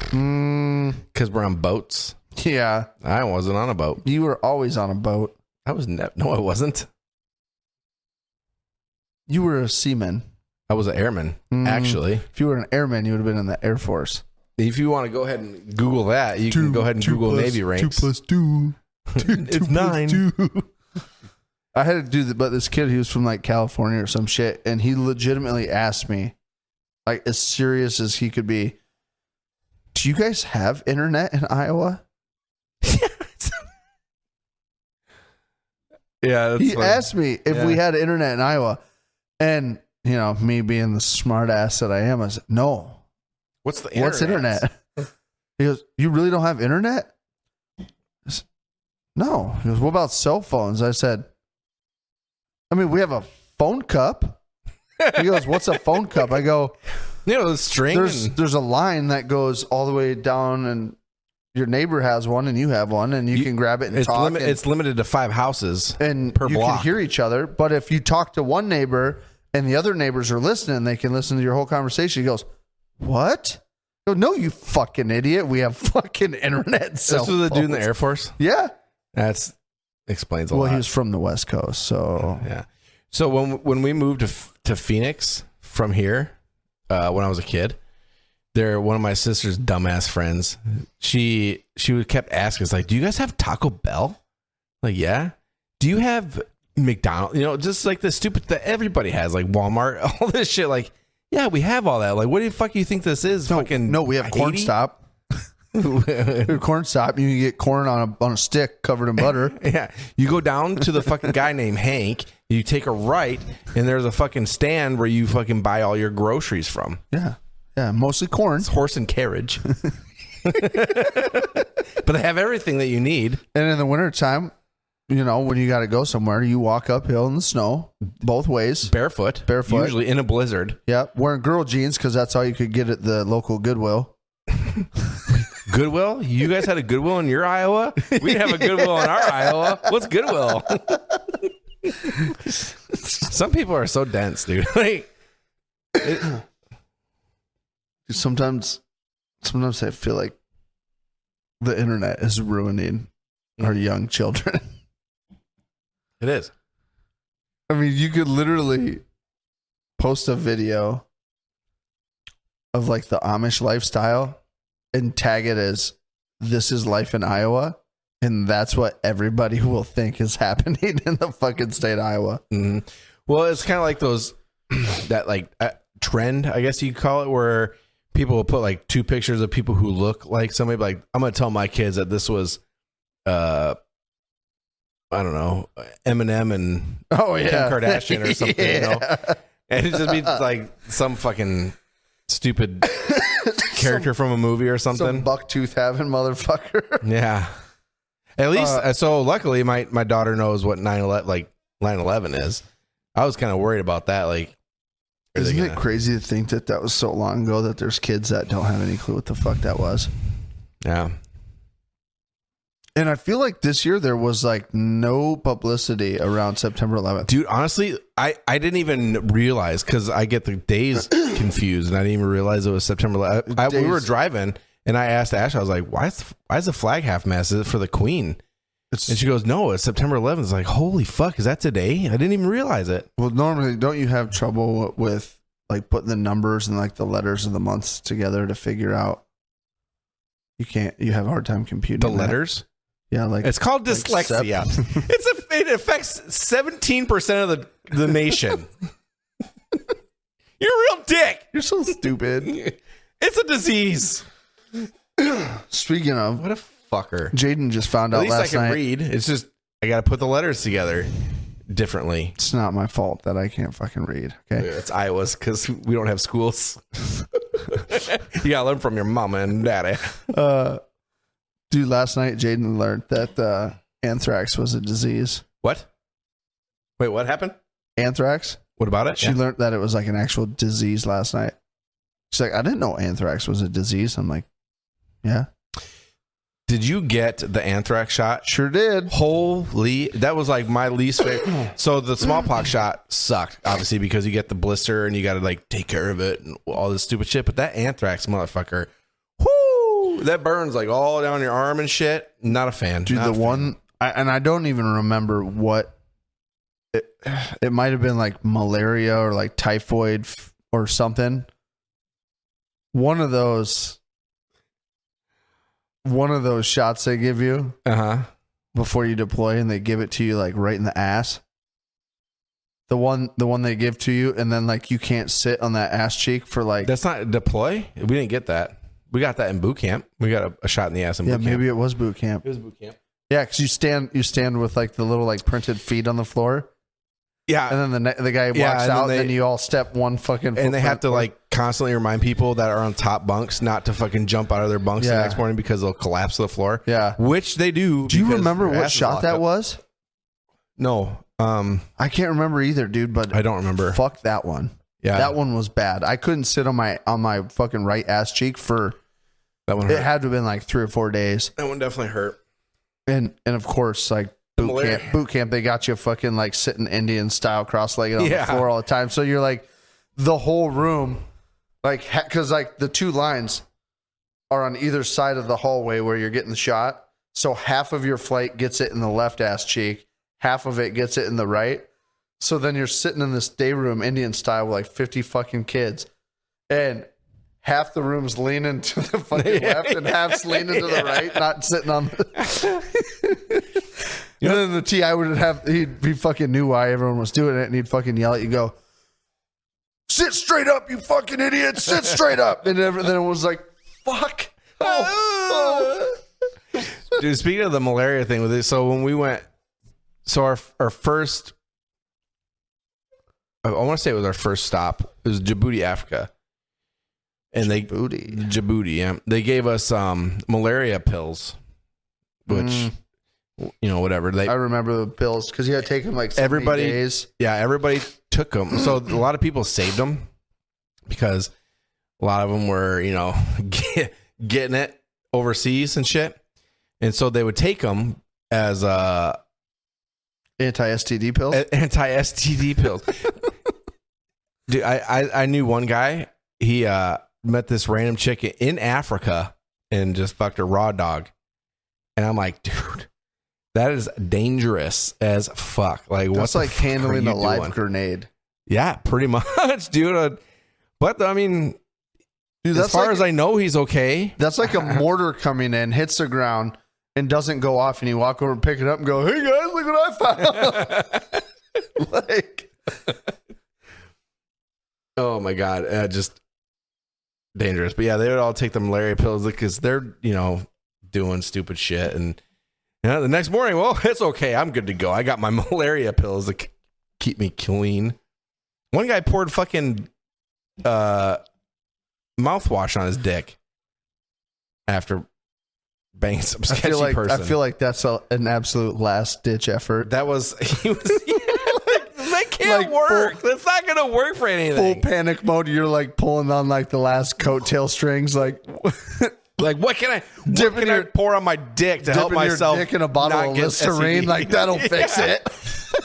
Because we're on boats. Yeah. I wasn't on a boat. You were always on a boat. I was no, I wasn't. You were a seaman. I was an airman, actually. If you were an airman, you would have been in the Air Force. If you want to go ahead and Google that, you can go ahead and Google Navy ranks. 2 + 2. It's 9. I had to do that, but this kid, he was from like California or some shit, and he legitimately asked me, like as serious as he could be, do you guys have internet in Iowa? Yeah, he asked me if we had internet in Iowa, and you know, me being the smart ass that I am, I said, no. What's the internet? What's internet? He goes, you really don't have internet? I said, no. He goes, what about cell phones? I said, I mean, we have a phone cup. He goes, what's a phone cup? I go, you know, the string. There's a line that goes all the way down, and your neighbor has one, and you have one, and you can grab it and talk. It's limited to 5 houses and per you block. can hear each other. But if you talk to one neighbor and the other neighbors are listening, they can listen to your whole conversation. He goes, what? I go, no, you fucking idiot. We have fucking internet. This was the dude in the Air Force? Yeah. That explains a lot. Well, he was from the West Coast, so. Yeah. So when we moved to Phoenix from here, when I was a kid, one of my sister's dumbass friends, she kept asking us, like, do you guys have Taco Bell? Like, yeah. Do you have McDonald's? You know, just like the stupid that everybody has, like Walmart, all this shit. Like, yeah, we have all that. Like, what the fuck do you think this is? No, we have Corn Stop. Corn Stop. You can get corn on a stick covered in butter. Yeah. You go down to the fucking guy named Hank. You take a right, and there's a fucking stand where you fucking buy all your groceries from. Yeah. Yeah, mostly corn. It's horse and carriage. But they have everything that you need. And in the wintertime, you know, when you got to go somewhere, you walk uphill in the snow both ways. Barefoot. Usually in a blizzard. Yeah. Wearing girl jeans because that's all you could get at the local Goodwill. Goodwill? You guys had a Goodwill in your Iowa? We have a Goodwill in our Iowa. What's Goodwill? Some people are so dense, dude. Like, sometimes I feel like the internet is ruining our young children. It is. I mean, you could literally post a video of like the Amish lifestyle and tag it as "This is life in Iowa," and that's what everybody will think is happening in the fucking state of Iowa. Mm-hmm. Well, it's kind of like those that like trend, I guess you could call it, where people will put like 2 pictures of people who look like somebody. Like, I'm gonna tell my kids that this was, I don't know, Eminem and Kim Kardashian or something, you know, and it just be like some fucking stupid character from a movie or something. Some bucktooth having motherfucker. Yeah. At least, so luckily my daughter knows what 9/11 is. I was kind of worried about that. Like, isn't it crazy to think that was so long ago that there's kids that don't have any clue what the fuck that was? Yeah. And I feel like this year there was like no publicity around September 11th. Dude, honestly, I didn't even realize because I get the days confused and I didn't even realize it was September 11th. We were driving and I asked Ash, I was like, why is the flag half mast? Is it for the Queen? And she goes, no, it's September 11th. It's like, holy fuck, is that today? I didn't even realize it. Well, normally, don't you have trouble with like putting the numbers and like the letters of the months together to figure out. You have a hard time computing the letters. Yeah, like it's called dyslexia. It affects 17% of the nation. You're a real dick. You're so stupid. It's a disease. Speaking of, what a fucker. Jaden just found out last night. At least I can read. It's just I got to put the letters together differently. It's not my fault that I can't fucking read. Okay, it's Iowa's because we don't have schools. You gotta learn from your mama and daddy. Dude, last night Jaden learned that anthrax was a disease. What? Wait, what happened? Anthrax? What about it? She learned that it was like an actual disease last night. She's like, I didn't know anthrax was a disease. I'm like, yeah. Did you get the anthrax shot? Sure did. Holy, that was like my least favorite. So the smallpox shot sucked, obviously, because you get the blister and you got to like take care of it and all this stupid shit. But that anthrax motherfucker, whoo, that burns like all down your arm and shit. Not a fan. Dude, I don't even remember what it might have been, like malaria or like typhoid or something. One of those shots they give you before you deploy, and they give it to you like right in the ass. The one they give to you, and then like you can't sit on that ass cheek for like. That's not deploy. We didn't get that. We got that in boot camp. We got a shot in the ass in boot camp. Yeah, maybe it was boot camp. It was boot camp. Yeah, because you stand with like the little like printed feet on the floor. Yeah, and then the guy walks out, and then you all step one fucking. And they have to like constantly remind people that are on top bunks not to fucking jump out of their bunks the next morning because they'll collapse to the floor. Yeah, which they do. Do you remember what shot that was? No, I can't remember either, dude. But I don't remember. Fuck that one. Yeah, that one was bad. I couldn't sit on my fucking right ass cheek for that one. Hurt. It had to have been like 3 or 4 days. That one definitely hurt. And of course, like boot camp, they got you fucking like sitting Indian style, cross-legged on the floor all the time. So you're like the whole room, like because like the two lines are on either side of the hallway where you're getting the shot. So half of your flight gets it in the left ass cheek, half of it gets it in the right. So then you're sitting in this day room Indian style with like 50 fucking kids, and half the room's leaning to the fucking left and half's leaning to the right, not sitting on the... And then the TI would have, he fucking knew why everyone was doing it, and he'd fucking yell at you, go, sit straight up, you fucking idiot, sit straight up. And then it was like, fuck. Oh. Dude, speaking of the malaria thing with it, so when we went, so our first, I want to say it was our first stop, it was Djibouti, Africa. And Djibouti, yeah. They gave us malaria pills, which, you know, whatever. I remember the pills because you had to take them like 70 days. Yeah, everybody took them. So a lot of people saved them because a lot of them were, you know, getting it overseas and shit. And so they would take them as anti-STD pills. Anti-STD pills. Dude, I knew one guy. He met this random chick in Africa and just fucked her raw dog. And I'm like, dude, that is dangerous as fuck. Like, what's like handling a live grenade? Yeah, pretty much, dude. But I mean, dude, as far as I know, he's okay. That's like a mortar coming in, hits the ground, and doesn't go off, and you walk over and pick it up and go, "Hey guys, look what I found!" Like, oh my god, just dangerous. But yeah, they would all take the malaria pills because they're, you know, doing stupid shit. And you know, the next morning, well, it's okay, I'm good to go. I got my malaria pills to keep me clean. One guy poured fucking mouthwash on his dick after banging some sketchy person. I feel like that's an absolute last ditch effort. That was that can't work. That's not gonna work for anything. Full panic mode. You're like pulling on like the last coattail strings, like what can I pour on my dick to help myself? Dick in a bottle of Listerine, like that'll fix it.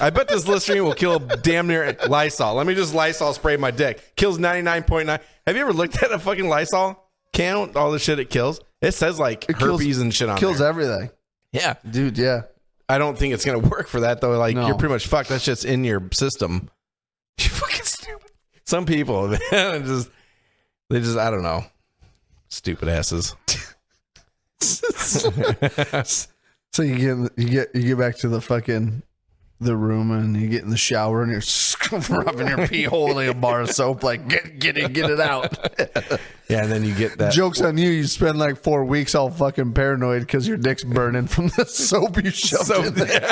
I bet this Listerine will kill damn near Lysol. Let me just Lysol spray my dick. Kills 99.9. Have you ever looked at a fucking Lysol can? All the shit it kills. It says like herpes and shit on it. Kills everything. Yeah, dude. Yeah. I don't think it's gonna work for that though. Like, you're pretty much fucked. That shit's in your system. You fucking stupid. Some people, man, they just, I don't know. Stupid asses. So you get back to the room and you get in the shower and you're rubbing your pee hole in a bar of soap, like get it out. Yeah, and then you get that. Joke's on you. You spend like 4 weeks all fucking paranoid because your dick's burning from the soap you shoved in there.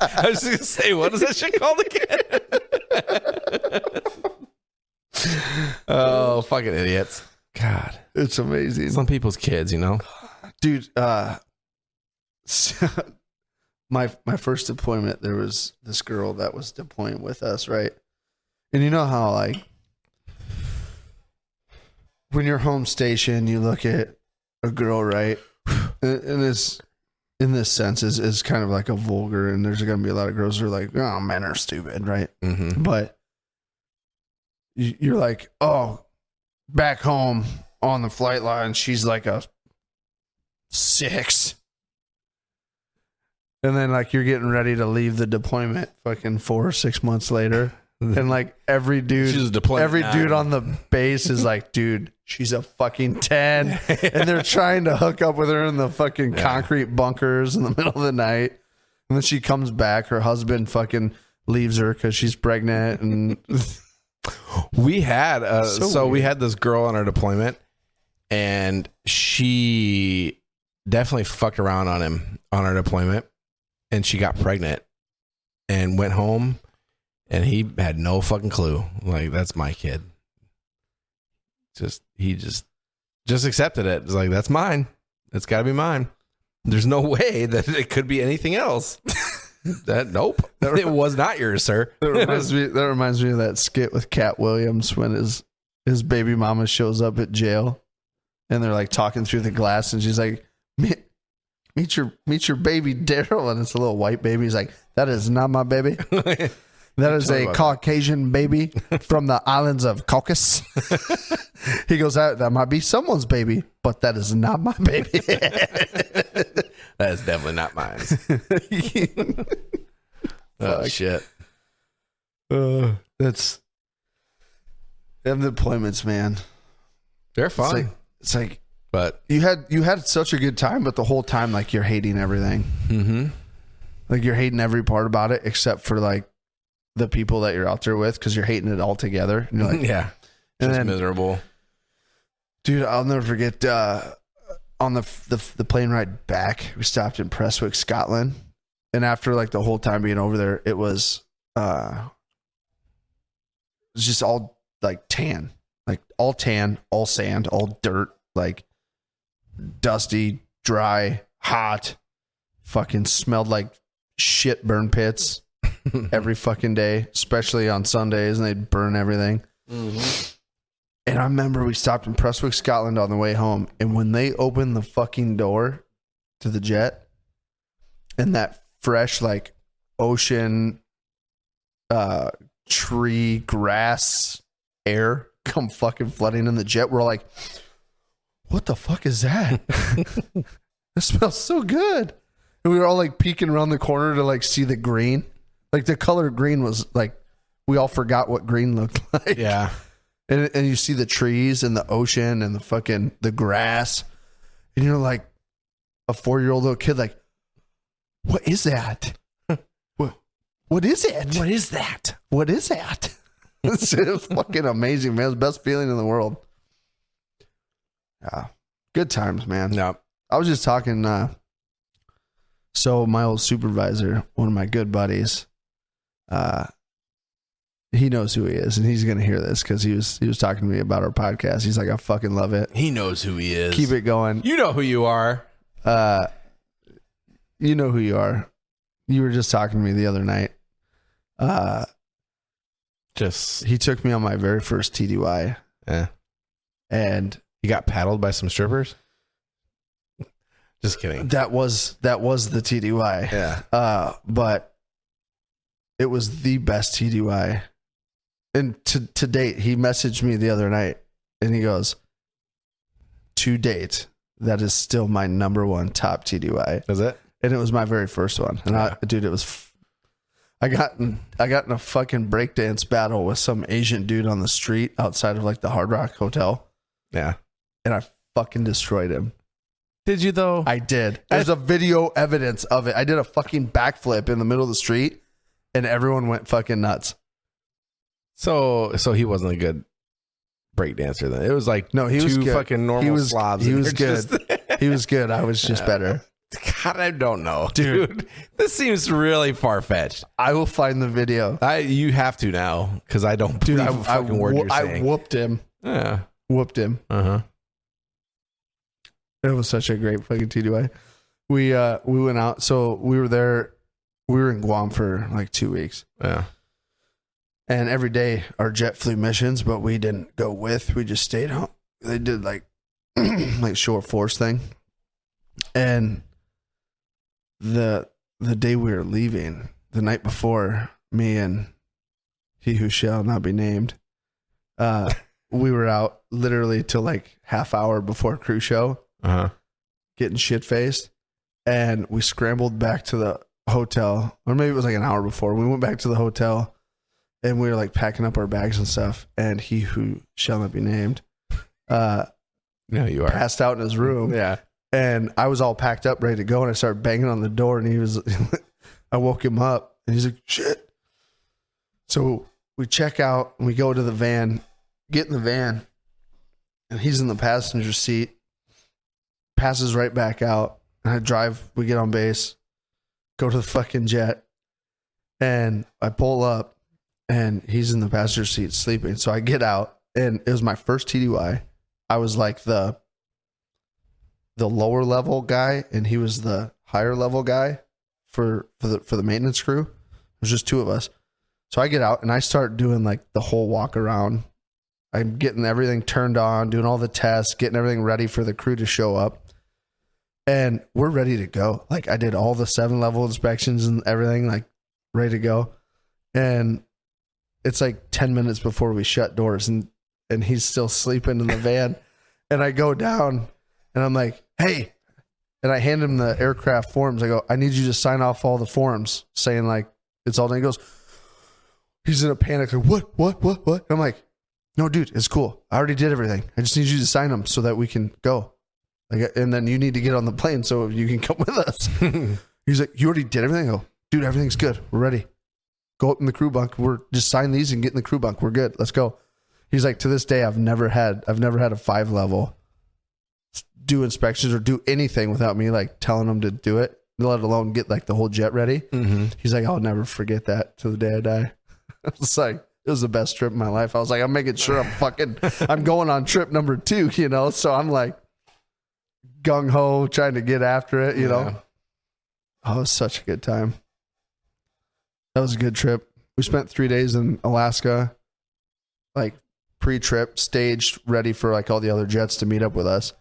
I was going to say, what is that shit called again? Oh, fucking idiots. God. It's amazing. Some people's kids, you know? Dude, my first deployment, there was this girl that was deploying with us, right? And you know how, like, when you're home station, you look at a girl, right? And this, in this sense, is kind of like a vulgar, and there's going to be a lot of girls who are like, oh, men are stupid, right? Mm-hmm. But you're like, oh, back home on the flight line, she's like a 6. And then, like, you're getting ready to leave the deployment fucking 4 or 6 months later. And, like, every dude on the base is like, dude, she's a fucking 10. And they're trying to hook up with her in the fucking concrete bunkers in the middle of the night. And then she comes back. Her husband fucking leaves her because she's pregnant. And we had, we had this girl on our deployment, and she definitely fucked around on him on our deployment. And she got pregnant and went home, and he had no fucking clue. Like, that's my kid. He just accepted it. It's like, that's mine. It's got to be mine. There's no way that it could be anything else. Nope. It was not yours, sir. That reminds me of that skit with Cat Williams when his baby mama shows up at jail, and they're like talking through the glass, and she's like, Meet your baby Daryl, and it's a little white baby. He's like, that is not my baby. That is a Caucasian baby from the islands of Caucasus. He goes, that might be someone's baby, but that is not my baby. That is definitely not mine. Oh, shit. That's them deployments, man. They're fun. It's like but you had such a good time, but the whole time, like, you're hating everything. Mm-hmm. Like, you're hating every part about it except for, like, the people that you're out there with, because you're hating it all together. And you're like, yeah, and just then, miserable. Dude, I'll never forget on the plane ride back, we stopped in Prestwick, Scotland, and after, like, the whole time being over there, it was just all, like, tan, all sand, all dirt, like, dusty, dry, hot, fucking smelled like shit burn pits every fucking day, especially on Sundays, and they'd burn everything. Mm-hmm. And I remember we stopped in Prestwick, Scotland on the way home, and when they opened the fucking door to the jet, and that fresh, like, ocean, tree, grass, air come fucking flooding in the jet, we're like, what the fuck is that? It smells so good. And we were all, like, peeking around the corner to, like, see the green. Like, the color green was, like, we all forgot what green looked like. Yeah. And you see the trees and the ocean and the grass. And you're like a 4-year-old little kid, like, what is that? What is it? What is that? What is that? It's fucking amazing, man. It's the best feeling in the world. Yeah. Good times, man. No. I was just talking, so my old supervisor, one of my good buddies, he knows who he is, and he's going to hear this because he was talking to me about our podcast. He's like, I fucking love it. He knows who he is. Keep it going. You know who you are. You know who you are. You were just talking to me the other night. He took me on my very first TDY. Yeah. And you got paddled by some strippers? Just kidding. That was the TDY. Yeah. But it was the best TDY. And to date, he messaged me the other night and he goes, to date, that is still my number one top TDY. Is it? And it was my very first one. And yeah. dude, it was, I got in a fucking breakdance battle with some Asian dude on the street outside of like the Hard Rock Hotel. Yeah. And I fucking destroyed him. Did you though? I did. There's a video evidence of it. I did a fucking backflip in the middle of the street and everyone went fucking nuts. So he wasn't a good break dancer then. It was like no, he was good. Fucking normal slobs. He was good. He was good. I was just better. God, I don't know, dude. This seems really far fetched. I will find the video. You have to now because I don't believe a fucking word you're saying. I whooped him. Yeah, whooped him. It was such a great fucking TDY. We went out. So we were there. We were in Guam for like 2 weeks. Yeah. And every day our jet flew missions, but we didn't go with. We just stayed home. They did like like short force thing. And the day we were leaving, the night before, me and he who shall not be named, we were out literally till like half hour before crew show, getting shit faced, and we scrambled back to the hotel, or maybe it was like an hour before. We went back to the hotel, and we were like packing up our bags and stuff, and he who shall not be named, no, you are passed out in his room. Yeah. And I was all packed up, ready to go, and I started banging on the door, and I woke him up, and he's like, shit. So we check out, and we go to the van, get in the van, and he's in the passenger seat, passes right back out, and I drive, we get on base, go to the fucking jet, and I pull up, and he's in the passenger seat sleeping. So I get out, and it was my first TDY. I was like the lower level guy, and he was the higher level guy for the maintenance crew. It was just two of us. So I get out and I start doing like the whole walk around. I'm getting everything turned on, doing all the tests, getting everything ready for the crew to show up. And we're ready to go. Like I did all the 7-level inspections and everything, like ready to go. And it's like 10 minutes before we shut doors, and he's still sleeping in the van. And I go down and I'm like, hey, and I hand him the aircraft forms. I go, I need you to sign off all the forms saying like it's all done. He goes, he's in a panic. Like, what? And I'm like, no, dude, it's cool. I already did everything. I just need you to sign them so that we can go. Like, and then you need to get on the plane so you can come with us. He's like, you already did everything? I go, dude, everything's good. We're ready. Go up in the crew bunk. We're just sign these and get in the crew bunk. We're good. Let's go. He's like, to this day, I've never had a 5-level do inspections or do anything without me like telling him to do it, let alone get like the whole jet ready. He's like, I'll never forget that till the day I die. I was like, it was the best trip of my life. I was like, I'm making sure I'm going on trip number 2, you know? So I'm like gung ho trying to get after it, you know? Oh, it was such a good time. That was a good trip. We spent 3 days in Alaska, like pre-trip, staged, ready for like all the other jets to meet up with us.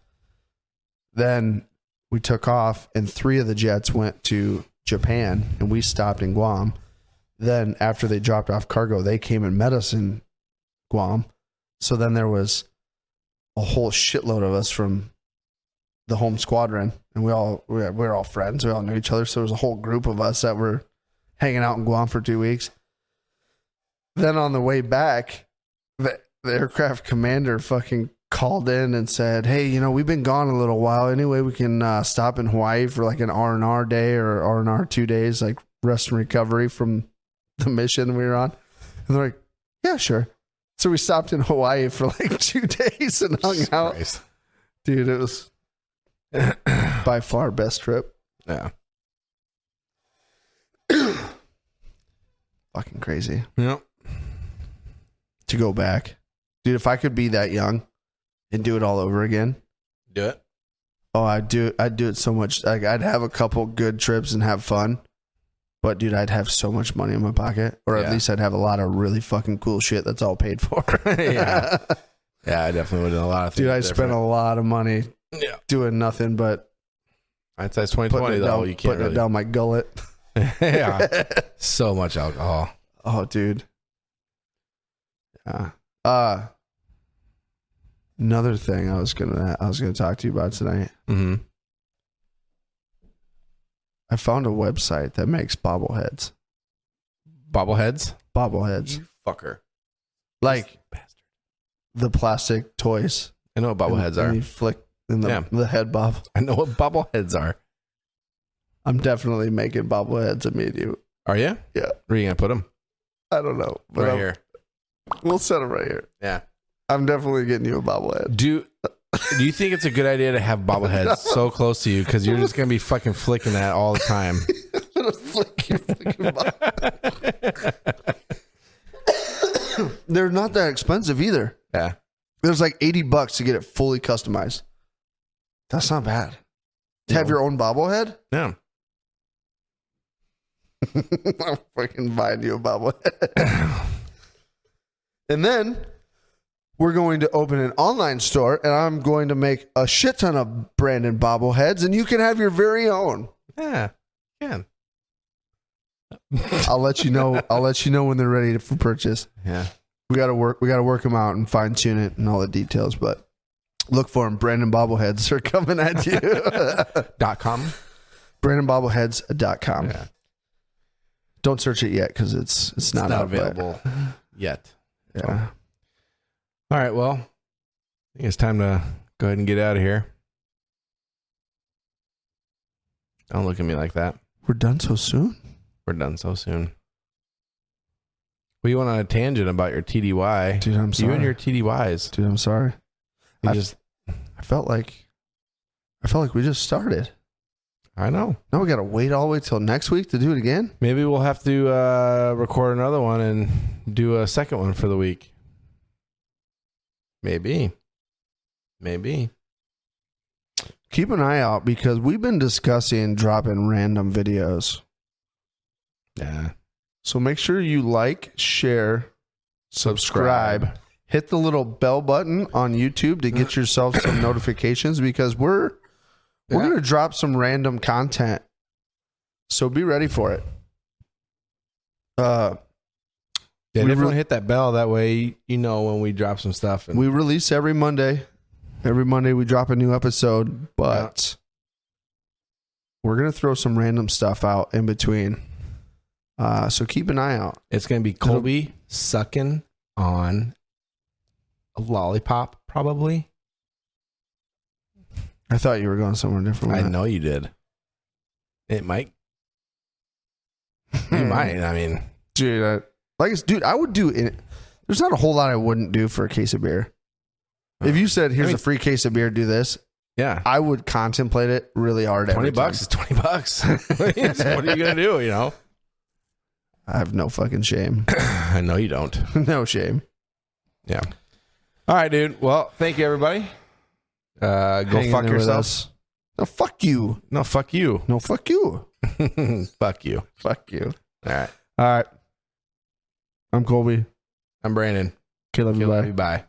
Then we took off, and 3 of the jets went to Japan, and we stopped in Guam. Then after they dropped off cargo, they came and met us in Guam. So then there was a whole shitload of us from the home squadron, and we were all friends. We all knew each other. So there was a whole group of us that were hanging out in Guam for 2 weeks. Then on the way back, the aircraft commander fucking called in and said, hey, you know, we've been gone a little while. Anyway, we can stop in Hawaii for like an R&R day or R&R 2 days, like rest and recovery from the mission we were on. And they're like, yeah, sure. So we stopped in Hawaii for like 2 days and hung out. Christ. Dude, it was by far best trip. Yeah. Fucking crazy. Yep. To go back. Dude, if I could be that young and do it all over again. Do it. Oh, I'd do it so much. Like I'd have a couple good trips and have fun. But dude, I'd have so much money in my pocket. Or at least I'd have a lot of really fucking cool shit that's all paid for. Yeah. Yeah, I definitely would have done a lot of things. Dude, I spent a lot of money doing nothing but hindsight's 2020 though. You can't putting it down my gullet. Yeah. So much alcohol. Oh, dude. Yeah. Another thing I was gonna talk to you about tonight. Mm-hmm. I found a website that makes bobbleheads. Bobbleheads? Bobbleheads. You fucker. Like Bastard. the plastic toys. I know what bobbleheads are. And you flick in the head bob. I know what bobbleheads are. I'm definitely making bobbleheads of me and you. Are you? Yeah. Where are you going to put them? I don't know. But Right here. We'll set them right here. Yeah. I'm definitely getting you a bobblehead. Do you think it's a good idea to have bobbleheads so close to you? Because you're just going to be fucking flicking that all the time. flicking They're not that expensive either. Yeah. There's like $80 to get it fully customized. That's not bad. To have your own bobblehead? Yeah. I'm fucking buying you a bobblehead. And then we're going to open an online store, and I'm going to make a shit ton of Brandon bobbleheads, and you can have your very own. Yeah. Can. I'll let you know. I'll let you know when they're ready for purchase. Yeah. We got to work them out and fine tune it and all the details, but look for them. Brandon bobbleheads are coming at you. .com. BrandonBobbleheads.com. Yeah. Don't search it yet because it's not out available yet. Yeah. So. All right. Well, I think it's time to go ahead and get out of here. Don't look at me like that. We're done so soon. We're done so soon. We went on a tangent about your TDY. Dude, I'm sorry. You and your TDYs. Dude, I'm sorry. I felt like we just started. I know. Now we got to wait all the way till next week to do it again. Maybe we'll have to record another one and do a second one for the week. Maybe. Keep an eye out because we've been discussing dropping random videos. Yeah. So make sure you like, share, subscribe. Hit the little bell button on YouTube to get yourself some notifications because we're going to drop some random content. So be ready for it. Everyone hit that bell. That way you know when we drop some stuff. And we release every Monday. Every Monday we drop a new episode, but we're going to throw some random stuff out in between. So keep an eye out. It's going to be Colby sucking on a lollipop, probably. I thought you were going somewhere different. I know you did. It might. You might. I mean, dude, I would do it. There's not a whole lot I wouldn't do for a case of beer. If you said, "Here's a free case of beer, do this," yeah, I would contemplate it really hard. $20 is $20. What are you gonna do? You know, I have no fucking shame. I know you don't. No shame. Yeah. All right, dude. Well, thank you, everybody. Go fuck yourself. No, fuck you. No, fuck you. No, fuck you. Fuck you. Fuck you. All right. All right. I'm Colby. I'm Brandon. Love you. Bye.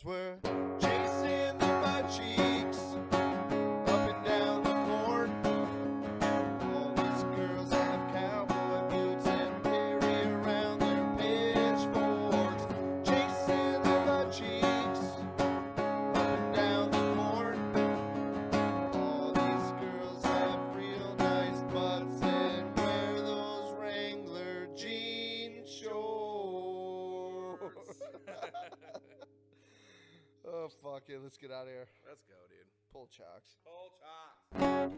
We're chasing the butt cheeks up and down the court. All these girls have cowboy boots and carry around their pitchforks. Chasing the butt cheeks up and down the court. All these girls have real nice butts and wear those Wrangler jean shorts. Oh, fuck it. Let's get out of here. Let's go, dude. Pull chocks.